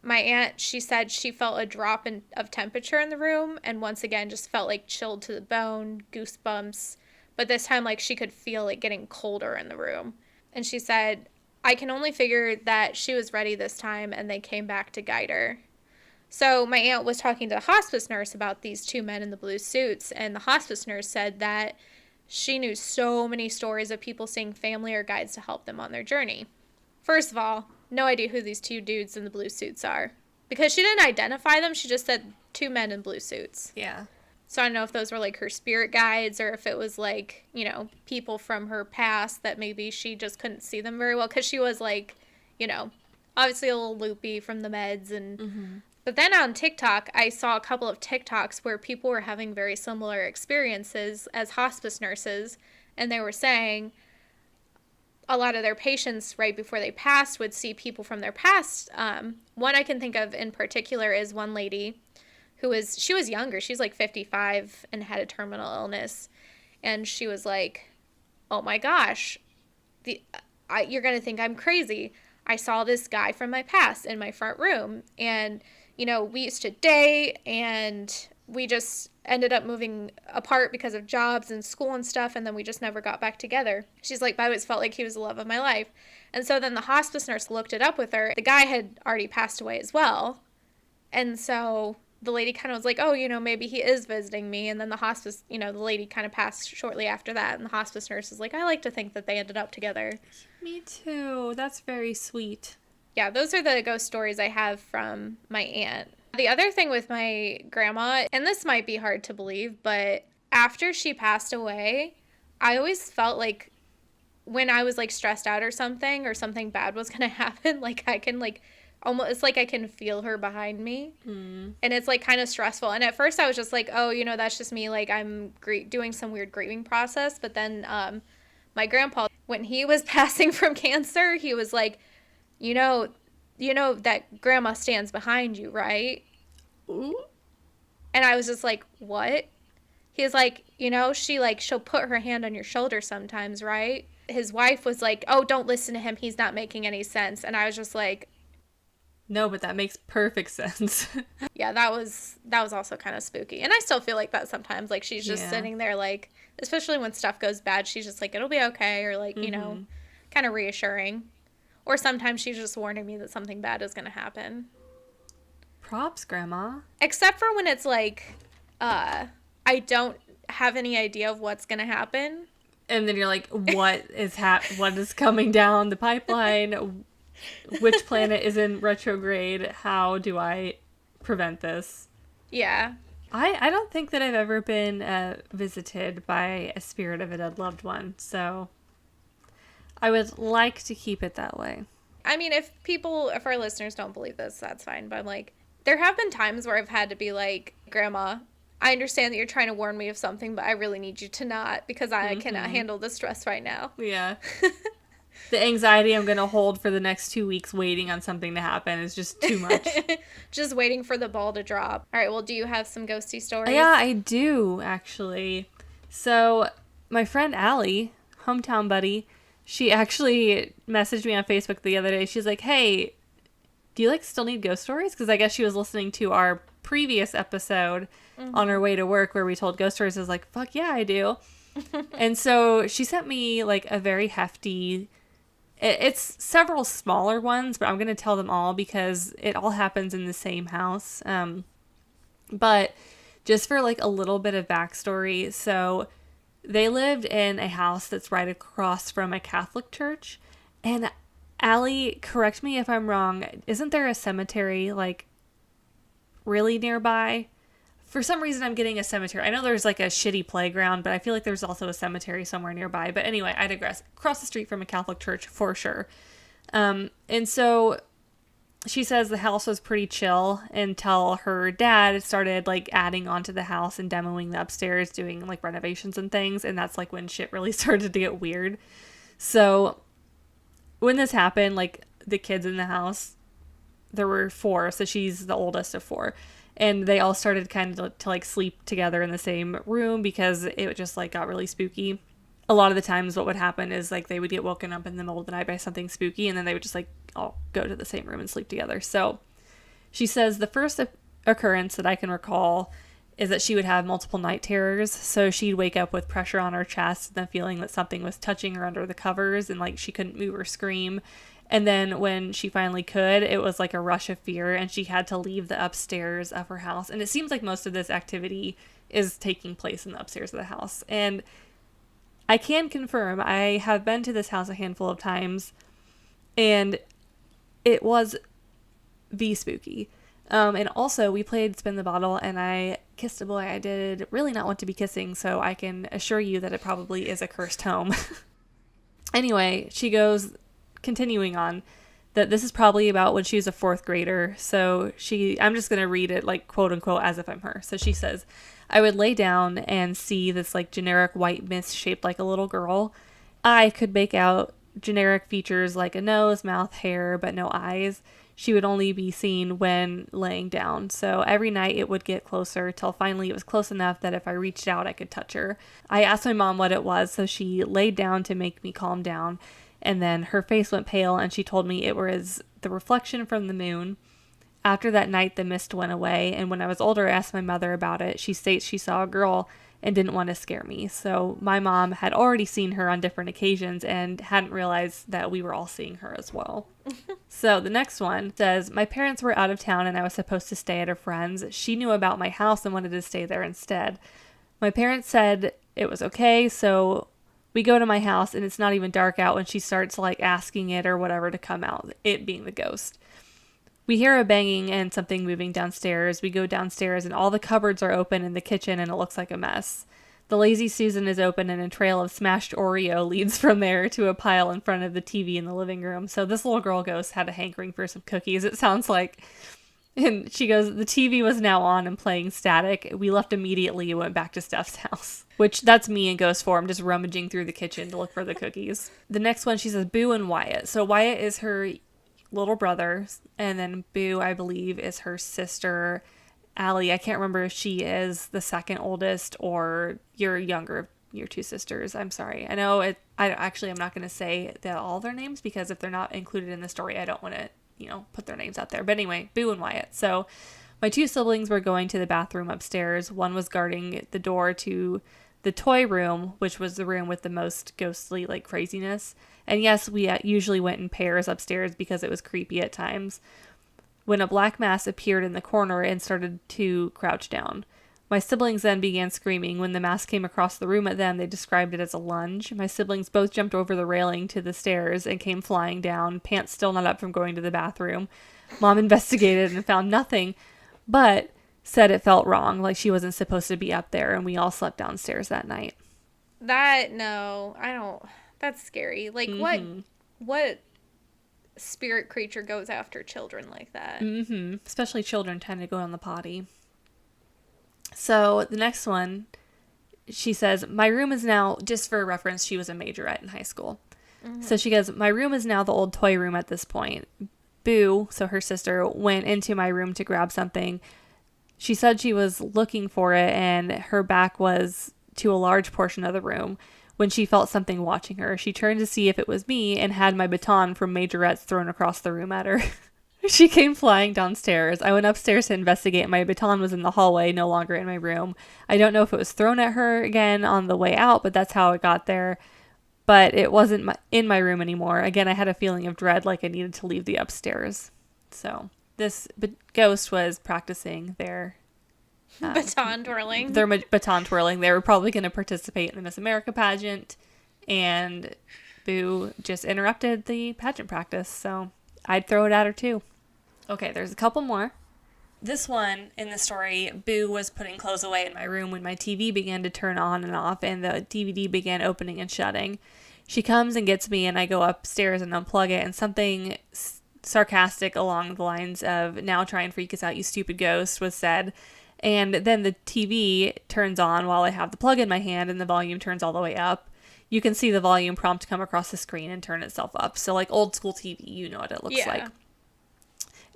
my aunt, she said she felt a drop of temperature in the room and once again just felt like chilled to the bone, goosebumps. But this time, like, she could feel it getting colder in the room. And she said, I can only figure that she was ready this time and they came back to guide her. So my aunt was talking to the hospice nurse about these 2 men in the blue suits, and the hospice nurse said that she knew so many stories of people seeing family or guides to help them on their journey. First of all, no idea who these 2 dudes in the blue suits are. Because she didn't identify them, she just said 2 men in blue suits. Yeah. So I don't know if those were, like, her spirit guides or if it was, like, you know, people from her past that maybe she just couldn't see them very well. Because she was, like, you know, obviously a little loopy from the meds. And But then on TikTok, I saw a couple of TikToks where people were having very similar experiences as hospice nurses. And they were saying a lot of their patients right before they passed would see people from their past. One I can think of in particular is one lady she was younger. She's like 55 and had a terminal illness. And she was like, oh my gosh, you're going to think I'm crazy. I saw this guy from my past in my front room. And, you know, we used to date and we just ended up moving apart because of jobs and school and stuff, and then we just never got back together. She's like, but I always felt like he was the love of my life. And so then the hospice nurse looked it up with her. The guy had already passed away as well. And so the lady kind of was like, oh, you know, maybe he is visiting me. And then the hospice, you know, the lady kind of passed shortly after that. And the hospice nurse is like, I like to think that they ended up together. Me too. That's very sweet. Yeah, those are the ghost stories I have from my aunt. The other thing with my grandma, and this might be hard to believe, but after she passed away, I always felt like when I was, like, stressed out or something bad was going to happen, like, I can, like, almost, it's like I can feel her behind me. And it's, like, kind of stressful. And at first I was just like, oh, you know, that's just me, like, I'm doing some weird grieving process. But then my grandpa, when he was passing from cancer, he was like, you know that grandma stands behind you, right? Ooh. And I was just like, what? He was like, you know, she'll put her hand on your shoulder sometimes, right? His wife was like, oh, don't listen to him. He's not making any sense. And I was just like, no, but that makes perfect sense. yeah, that was also kind of spooky. And I still feel like that sometimes. Like, she's just sitting there, like, especially when stuff goes bad, she's just like, it'll be okay. Or, like, you know, kind of reassuring. Or sometimes she's just warning me that something bad is going to happen. Props, Grandma. Except for when it's like, I don't have any idea of what's going to happen. And then you're like, what is coming down the pipeline? Which planet is in retrograde? How do I prevent this? Yeah. I don't think that I've ever been visited by a spirit of a dead loved one, so I would like to keep it that way. I mean, if our listeners don't believe this, that's fine. But, like, there have been times where I've had to be like, Grandma, I understand that you're trying to warn me of something, but I really need you to not, because I cannot handle the stress right now. Yeah. The anxiety I'm going to hold for the next 2 weeks waiting on something to happen is just too much. Just waiting for the ball to drop. All right, well, do you have some ghosty stories? Yeah, I do, actually. So, my friend Allie, hometown buddy, she actually messaged me on Facebook the other day. She's like, hey, do you, like, still need ghost stories? Because I guess she was listening to our previous episode on her way to work where we told ghost stories. I was like, fuck yeah, I do. And so she sent me, like, a very hefty... It's several smaller ones, but I'm going to tell them all because it all happens in the same house. But just for, like, a little bit of backstory, so they lived in a house that's right across from a Catholic church. And Allie, correct me if I'm wrong, isn't there a cemetery, like, really nearby? For some reason, I'm getting a cemetery. I know there's, like, a shitty playground, but I feel like there's also a cemetery somewhere nearby. But anyway, I digress. Across the street from a Catholic church, for sure. And so she says the house was pretty chill until her dad started, like, adding onto the house and demoing the upstairs, doing, like, renovations and things. And that's, like, when shit really started to get weird. So when this happened, like, the kids in the house, there were 4, so she's the oldest of 4. And they all started kind of to like sleep together in the same room because it just like got really spooky. A lot of the times what would happen is like they would get woken up in the middle of the night by something spooky and then they would just like all go to the same room and sleep together. So she says the first occurrence that I can recall is that she would have multiple night terrors. So she'd wake up with pressure on her chest and the feeling that something was touching her under the covers and like she couldn't move or scream. And then when she finally could, it was like a rush of fear and she had to leave the upstairs of her house. And it seems like most of this activity is taking place in the upstairs of the house. And I can confirm, I have been to this house a handful of times and it was spooky. And also we played Spin the Bottle and I kissed a boy I did really not want to be kissing. So I can assure you that it probably is a cursed home. Anyway, she goes... continuing on, that this is probably about when she was a 4th grader. So I'm just going to read it like quote unquote as if I'm her. So she says, I would lay down and see this like generic white mist shaped like a little girl. I could make out generic features like a nose, mouth, hair, but no eyes. She would only be seen when laying down. So every night it would get closer till finally it was close enough that if I reached out, I could touch her. I asked my mom what it was. So she laid down to make me calm down. And then her face went pale and she told me it was the reflection from the moon. After that night, the mist went away. And when I was older, I asked my mother about it. She states she saw a girl and didn't want to scare me. So my mom had already seen her on different occasions and hadn't realized that we were all seeing her as well. So the next one says, my parents were out of town and I was supposed to stay at a friend's. She knew about my house and wanted to stay there instead. My parents said it was okay, so... we go to my house and it's not even dark out when she starts like asking it or whatever to come out, it being the ghost. We hear a banging and something moving downstairs. We go downstairs and all the cupboards are open in the kitchen and it looks like a mess. The Lazy Susan is open and a trail of smashed Oreo leads from there to a pile in front of the TV in the living room. So this little girl ghost had a hankering for some cookies, it sounds like. And she goes, the TV was now on and playing static. We left immediately and went back to Steph's house. Which, that's me in ghost form, just rummaging through the kitchen to look for the cookies. The next one, she says, Boo and Wyatt. So Wyatt is her little brother, and then Boo, I believe, is her sister, Allie. I can't remember if she is the second oldest or you're younger of your 2 sisters. I'm sorry. I know I'm not going to say all their names because if they're not included in the story, I don't want to put their names out there. But anyway, Boo and Wyatt. So my 2 siblings were going to the bathroom upstairs. One was guarding the door to the toy room, which was the room with the most ghostly, like, craziness. And yes, we usually went in pairs upstairs because it was creepy at times. When a black mass appeared in the corner and started to crouch down. My siblings then began screaming. When the mass came across the room at them, they described it as a lunge. My siblings both jumped over the railing to the stairs and came flying down, pants still not up from going to the bathroom. Mom investigated and found nothing, but said it felt wrong, like she wasn't supposed to be up there, and we all slept downstairs that night. No, I don't... That's scary. Like, what spirit creature goes after children like that? Mm-hmm. Especially children tend to go on the potty. So the next one, she says, my room is now, just for reference, she was a majorette in high school. So she goes, my room is now the old toy room at this point. Boo, so her sister, went into my room to grab something. She said she was looking for it and her back was to a large portion of the room when she felt something watching her. She turned to see if it was me and had my baton from Majorettes thrown across the room at her. She came flying downstairs. I went upstairs to investigate. My baton was in the hallway, no longer in my room. I don't know if it was thrown at her again on the way out, but that's how it got there. But it wasn't in my room anymore. Again, I had a feeling of dread, like I needed to leave the upstairs. So this ghost was practicing their baton twirling. Their baton twirling. They were probably going to participate in the Miss America pageant, and Boo just interrupted the pageant practice. So I'd throw it at her too. Okay, there's a couple more. This one in the story, Boo was putting clothes away in my room when my TV began to turn on and off and the DVD began opening and shutting. She comes and gets me and I go upstairs and unplug it, and something sarcastic along the lines of, now try and freak us out, you stupid ghost, was said. And then the TV turns on while I have the plug in my hand and the volume turns all the way up. You can see the volume prompt come across the screen and turn itself up. So like old school TV, you know what it looks like.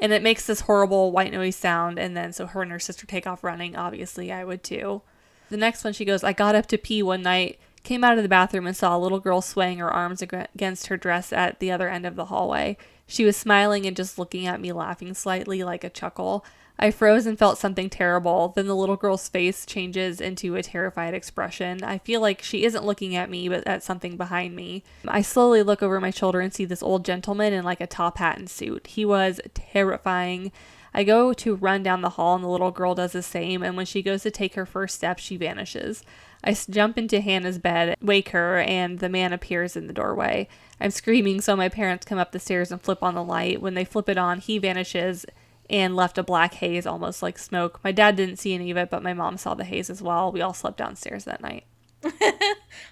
And it makes this horrible white noise sound. And then so her and her sister take off running. Obviously, I would too. The next one, she goes, I got up to pee one night, came out of the bathroom and saw a little girl swaying her arms against her dress at the other end of the hallway. She was smiling and just looking at me, laughing slightly like a chuckle. I froze and felt something terrible. Then the little girl's face changes into a terrified expression. I feel like she isn't looking at me, but at something behind me. I slowly look over my shoulder and see this old gentleman in like a top hat and suit. He was terrifying. I go to run down the hall and the little girl does the same, and when she goes to take her first step, she vanishes. I jump into Hannah's bed, wake her, and the man appears in the doorway. I'm screaming, so my parents come up the stairs and flip on the light. When they flip it on, he vanishes and left a black haze, almost like smoke. My dad didn't see any of it, but my mom saw the haze as well. We all slept downstairs that night.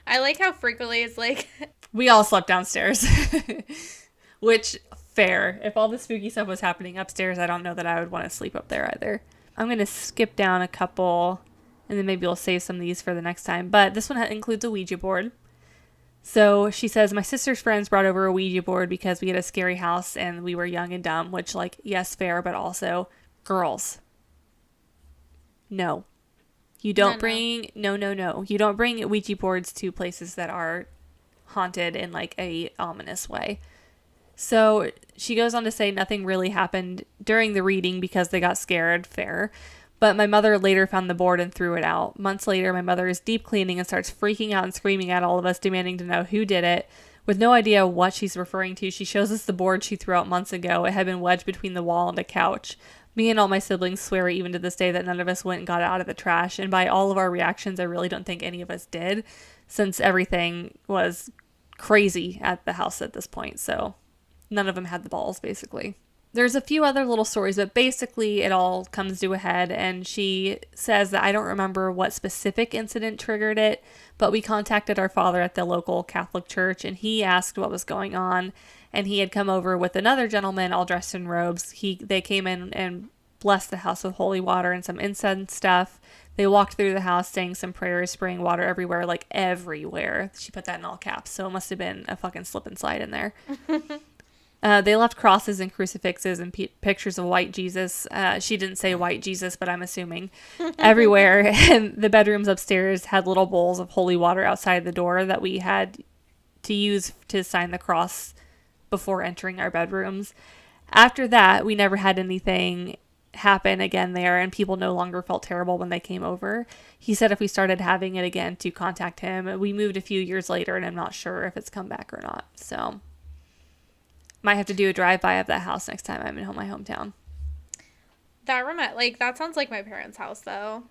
I like how frequently it's like... We all slept downstairs. Which, fair. If all the spooky stuff was happening upstairs, I don't know that I would want to sleep up there either. I'm going to skip down a couple, and then maybe we'll save some of these for the next time. But this one includes a Ouija board. So she says, my sister's friends brought over a Ouija board because we had a scary house and we were young and dumb, which, like, yes, fair, but also, girls. No. You don't bring, no. You don't bring Ouija boards to places that are haunted in, like, a ominous way. So she goes on to say nothing really happened during the reading because they got scared, fair. But my mother later found the board and threw it out. Months later, my mother is deep cleaning and starts freaking out and screaming at all of us, demanding to know who did it. With no idea what she's referring to, she shows us the board she threw out months ago. It had been wedged between the wall and a couch. Me and all my siblings swear even to this day that none of us went and got it out of the trash. And by all of our reactions, I really don't think any of us did, since everything was crazy at the house at this point. So none of them had the balls, basically. There's a few other little stories, but basically it all comes to a head, and she says that I don't remember what specific incident triggered it, but we contacted our father at the local Catholic church, and he asked what was going on, and he had come over with another gentleman all dressed in robes. They came in and blessed the house with holy water and some incense stuff. They walked through the house saying some prayers, spraying water everywhere, like everywhere. She put that in all caps, so it must have been a fucking slip and slide in there. They left crosses and crucifixes and pictures of white Jesus. She didn't say white Jesus, but I'm assuming everywhere. And the bedrooms upstairs had little bowls of holy water outside the door that we had to use to sign the cross before entering our bedrooms. After that, we never had anything happen again there, and people no longer felt terrible when they came over. He said if we started having it again to contact him. We moved a few years later, and I'm not sure if it's come back or not. So might have to do a drive-by of that house next time I'm in my hometown. That sounds like my parents' house, though.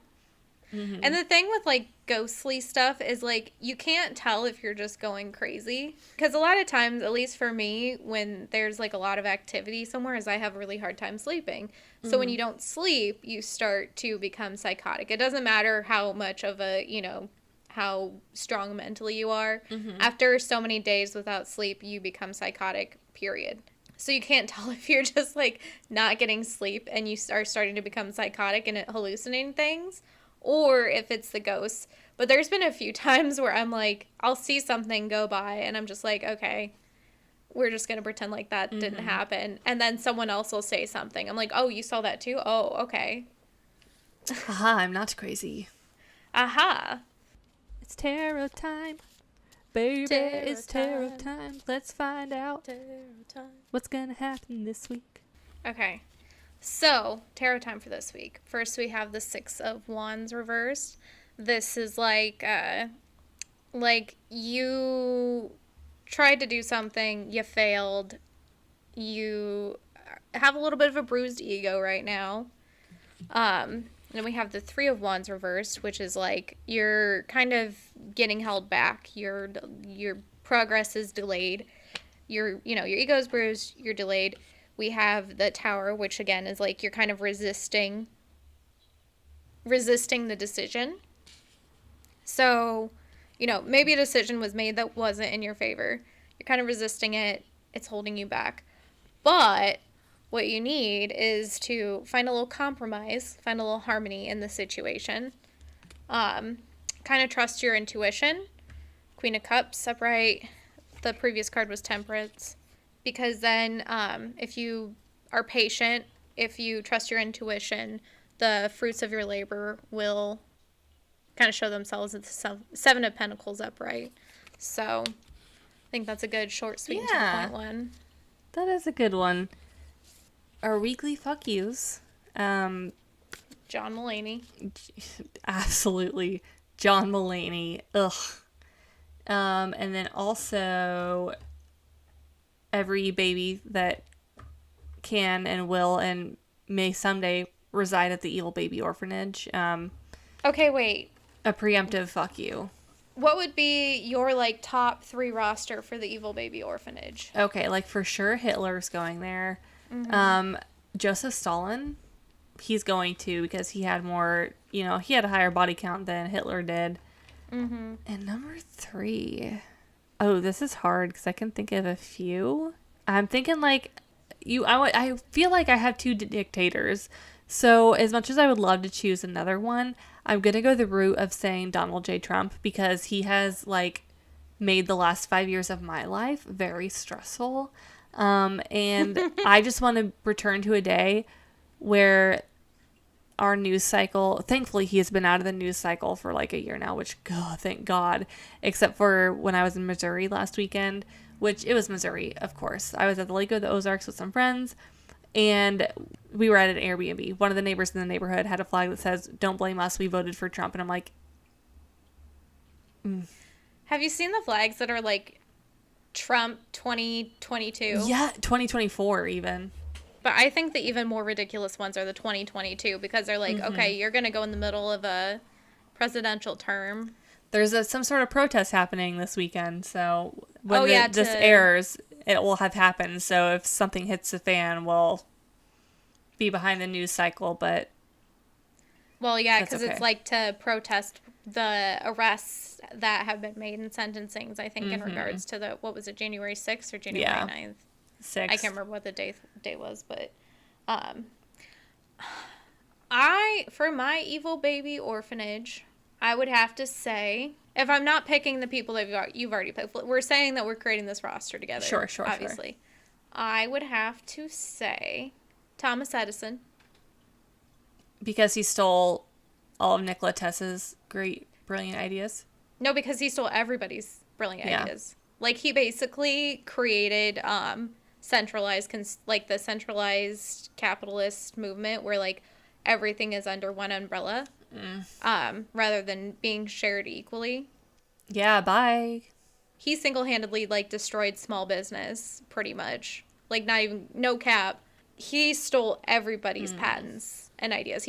Mm-hmm. And the thing with, like, ghostly stuff is, like, you can't tell if you're just going crazy. Because a lot of times, at least for me, when there's, like, a lot of activity somewhere, is I have a really hard time sleeping. Mm-hmm. So when you don't sleep, you start to become psychotic. It doesn't matter how much of a, how strong mentally you are. Mm-hmm. After so many days without sleep, you become psychotic, period. So you can't tell if you're just, like, not getting sleep and you are starting to become psychotic and hallucinating things, or if it's the ghosts, But there's been a few times where I'm like, I'll see something go by and I'm just like, okay, we're just going to pretend like that didn't happen. And then someone else will say something. I'm like, oh, you saw that too? Oh, okay. Aha, I'm not crazy. Aha. It's tarot time. Baby, it's tarot time. Let's find out what's going to happen this week. Okay. So, tarot time for this week. First, we have the Six of Wands reversed. This is like you tried to do something, you failed, you have a little bit of a bruised ego right now. Then we have the Three of Wands reversed, which is like you're kind of getting held back. Your progress is delayed. Your ego is bruised, you're delayed. We have the Tower, which again is like you're kind of resisting the decision. So, maybe a decision was made that wasn't in your favor. You're kind of resisting it. It's holding you back. But what you need is to find a little compromise, find a little harmony in the situation. Kind of trust your intuition. Queen of Cups upright. The previous card was Temperance. Because then if you are patient, if you trust your intuition, the fruits of your labor will kind of show themselves at the Seven of Pentacles upright. So I think that's a good short, sweet, and to the point one. That is a good one. Our weekly fuck yous. John Mulaney. Absolutely. John Mulaney. Ugh. And then also every baby that can and will and may someday reside at the Evil Baby Orphanage. Okay, wait. A preemptive fuck you. What would be your, top 3 roster for the Evil Baby Orphanage? Okay, for sure Hitler's going there. Mm-hmm. Joseph Stalin, he's going to because he had more, he had a higher body count than Hitler did. Mm-hmm. And number 3. Oh, this is hard because I can think of a few. I'm thinking I feel like I have 2 dictators. So as much as I would love to choose another one, I'm going to go the route of saying Donald J. Trump because he has made the last 5 years of my life very stressful. And I just want to return to a day where our news cycle, thankfully he has been out of the news cycle for a year now, which, God, thank God, except for when I was in Missouri last weekend, which it was Missouri, of course. I was at the Lake of the Ozarks with some friends, and we were at an Airbnb. One of the neighbors in the neighborhood had a flag that says, "Don't blame us, we voted for Trump." And I'm like, Have you seen the flags that are Trump 2022? Yeah, 2024 even. But I think the even more ridiculous ones are the 2022 because they're okay, you're going to go in the middle of a presidential term. There's some sort of protest happening this weekend, so when this airs, it will have happened. So if something hits the fan, we'll be behind the news cycle, but... Well, yeah, because it's to protest the arrests that have been made and sentencings, I think, in regards to what was it, January 6th or January 9th? 6th. I can't remember what the day was, but for my Evil Baby Orphanage, I would have to say, if I'm not picking the people that you've already picked, we're saying that we're creating this roster together. Sure, obviously. Sure. I would have to say Thomas Edison. Because he stole all of Nikola Tesla's great, brilliant ideas? No, because he stole everybody's brilliant ideas. He basically created the centralized capitalist movement where everything is under one umbrella, rather than being shared equally. Yeah, bye. He single-handedly destroyed small business pretty much. Not even, no cap. He stole everybody's patents and ideas.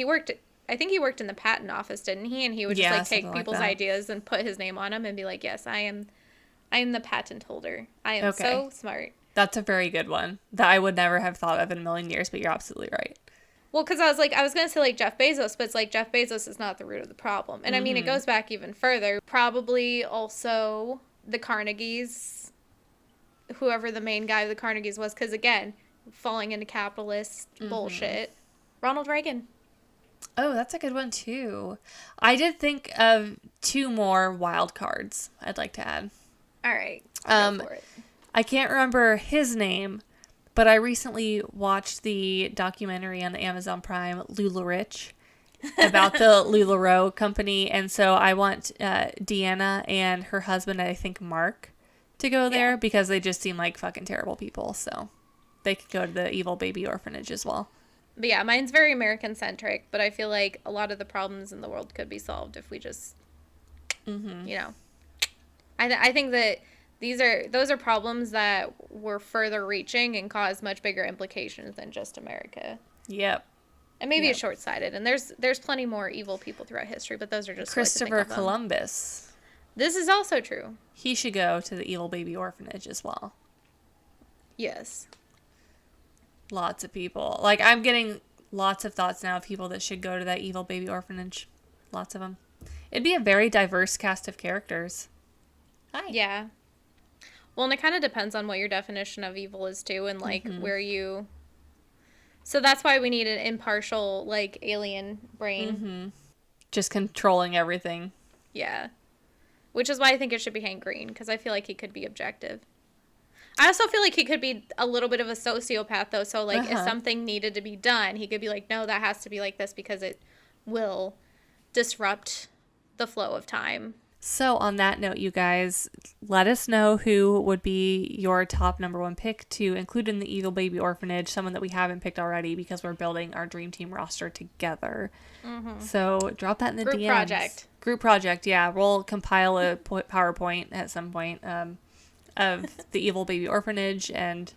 I think he worked in the patent office, didn't he? And he would just take people's ideas and put his name on them and be like, yes, I am the patent holder. I am so smart. That's a very good one that I would never have thought of in a million years, but you're absolutely right. Well, because I was going to say Jeff Bezos, but it's Jeff Bezos is not the root of the problem. And I mean, it goes back even further. Probably also the Carnegies, whoever the main guy of the Carnegies was, because again, falling into capitalist bullshit. Ronald Reagan. Oh, that's a good one too. I did think of 2 more wild cards I'd like to add. All right. Go for it. I can't remember his name, but I recently watched the documentary on Amazon Prime, LuLaRich, about the LuLaRoe company. And so I want Deanna and her husband, I think Mark, to go there because they just seem like fucking terrible people. So they could go to the evil baby orphanage as well. But yeah, mine's very American-centric, but I feel like a lot of the problems in the world could be solved if we just, I think that those are problems that were further reaching and cause much bigger implications than just America. Yep. And maybe it's short-sighted. And there's plenty more evil people throughout history, but those are just Christopher Columbus. This is also true. He should go to the evil baby orphanage as well. Yes. Lots of people. Like, I'm getting lots of thoughts now of people that should go to that evil baby orphanage. Lots of them. It'd be a very diverse cast of characters. Hi. Yeah. Well, and it kind of depends on what your definition of evil is, too, and, like, where you... So that's why we need an impartial, like, alien brain. Just controlling everything. Yeah. Which is why I think it should be Hank Green, because I feel like he could be objective. I also feel like he could be a little bit of a sociopath, though. So, like, if something needed to be done, he could be like, no, that has to be like this because it will disrupt the flow of time. So, on that note, you guys, let us know who would be your top number 1 pick to include in the Evil Baby Orphanage, someone that we haven't picked already because we're building our Dream Team roster together. So, drop that in the DMs. Group project, yeah. We'll compile a PowerPoint at some point. Of the Evil Baby Orphanage. And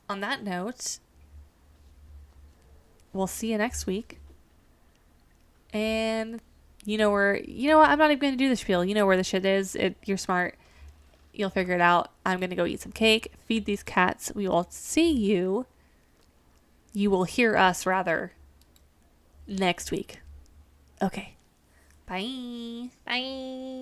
on that note, we'll see you next week. And you know what? I'm not even going to do the spiel. You know where the shit is. You're smart. You'll figure it out. I'm going to go eat some cake, feed these cats. We will see you. You will hear us, rather, next week. Okay. Bye. Bye.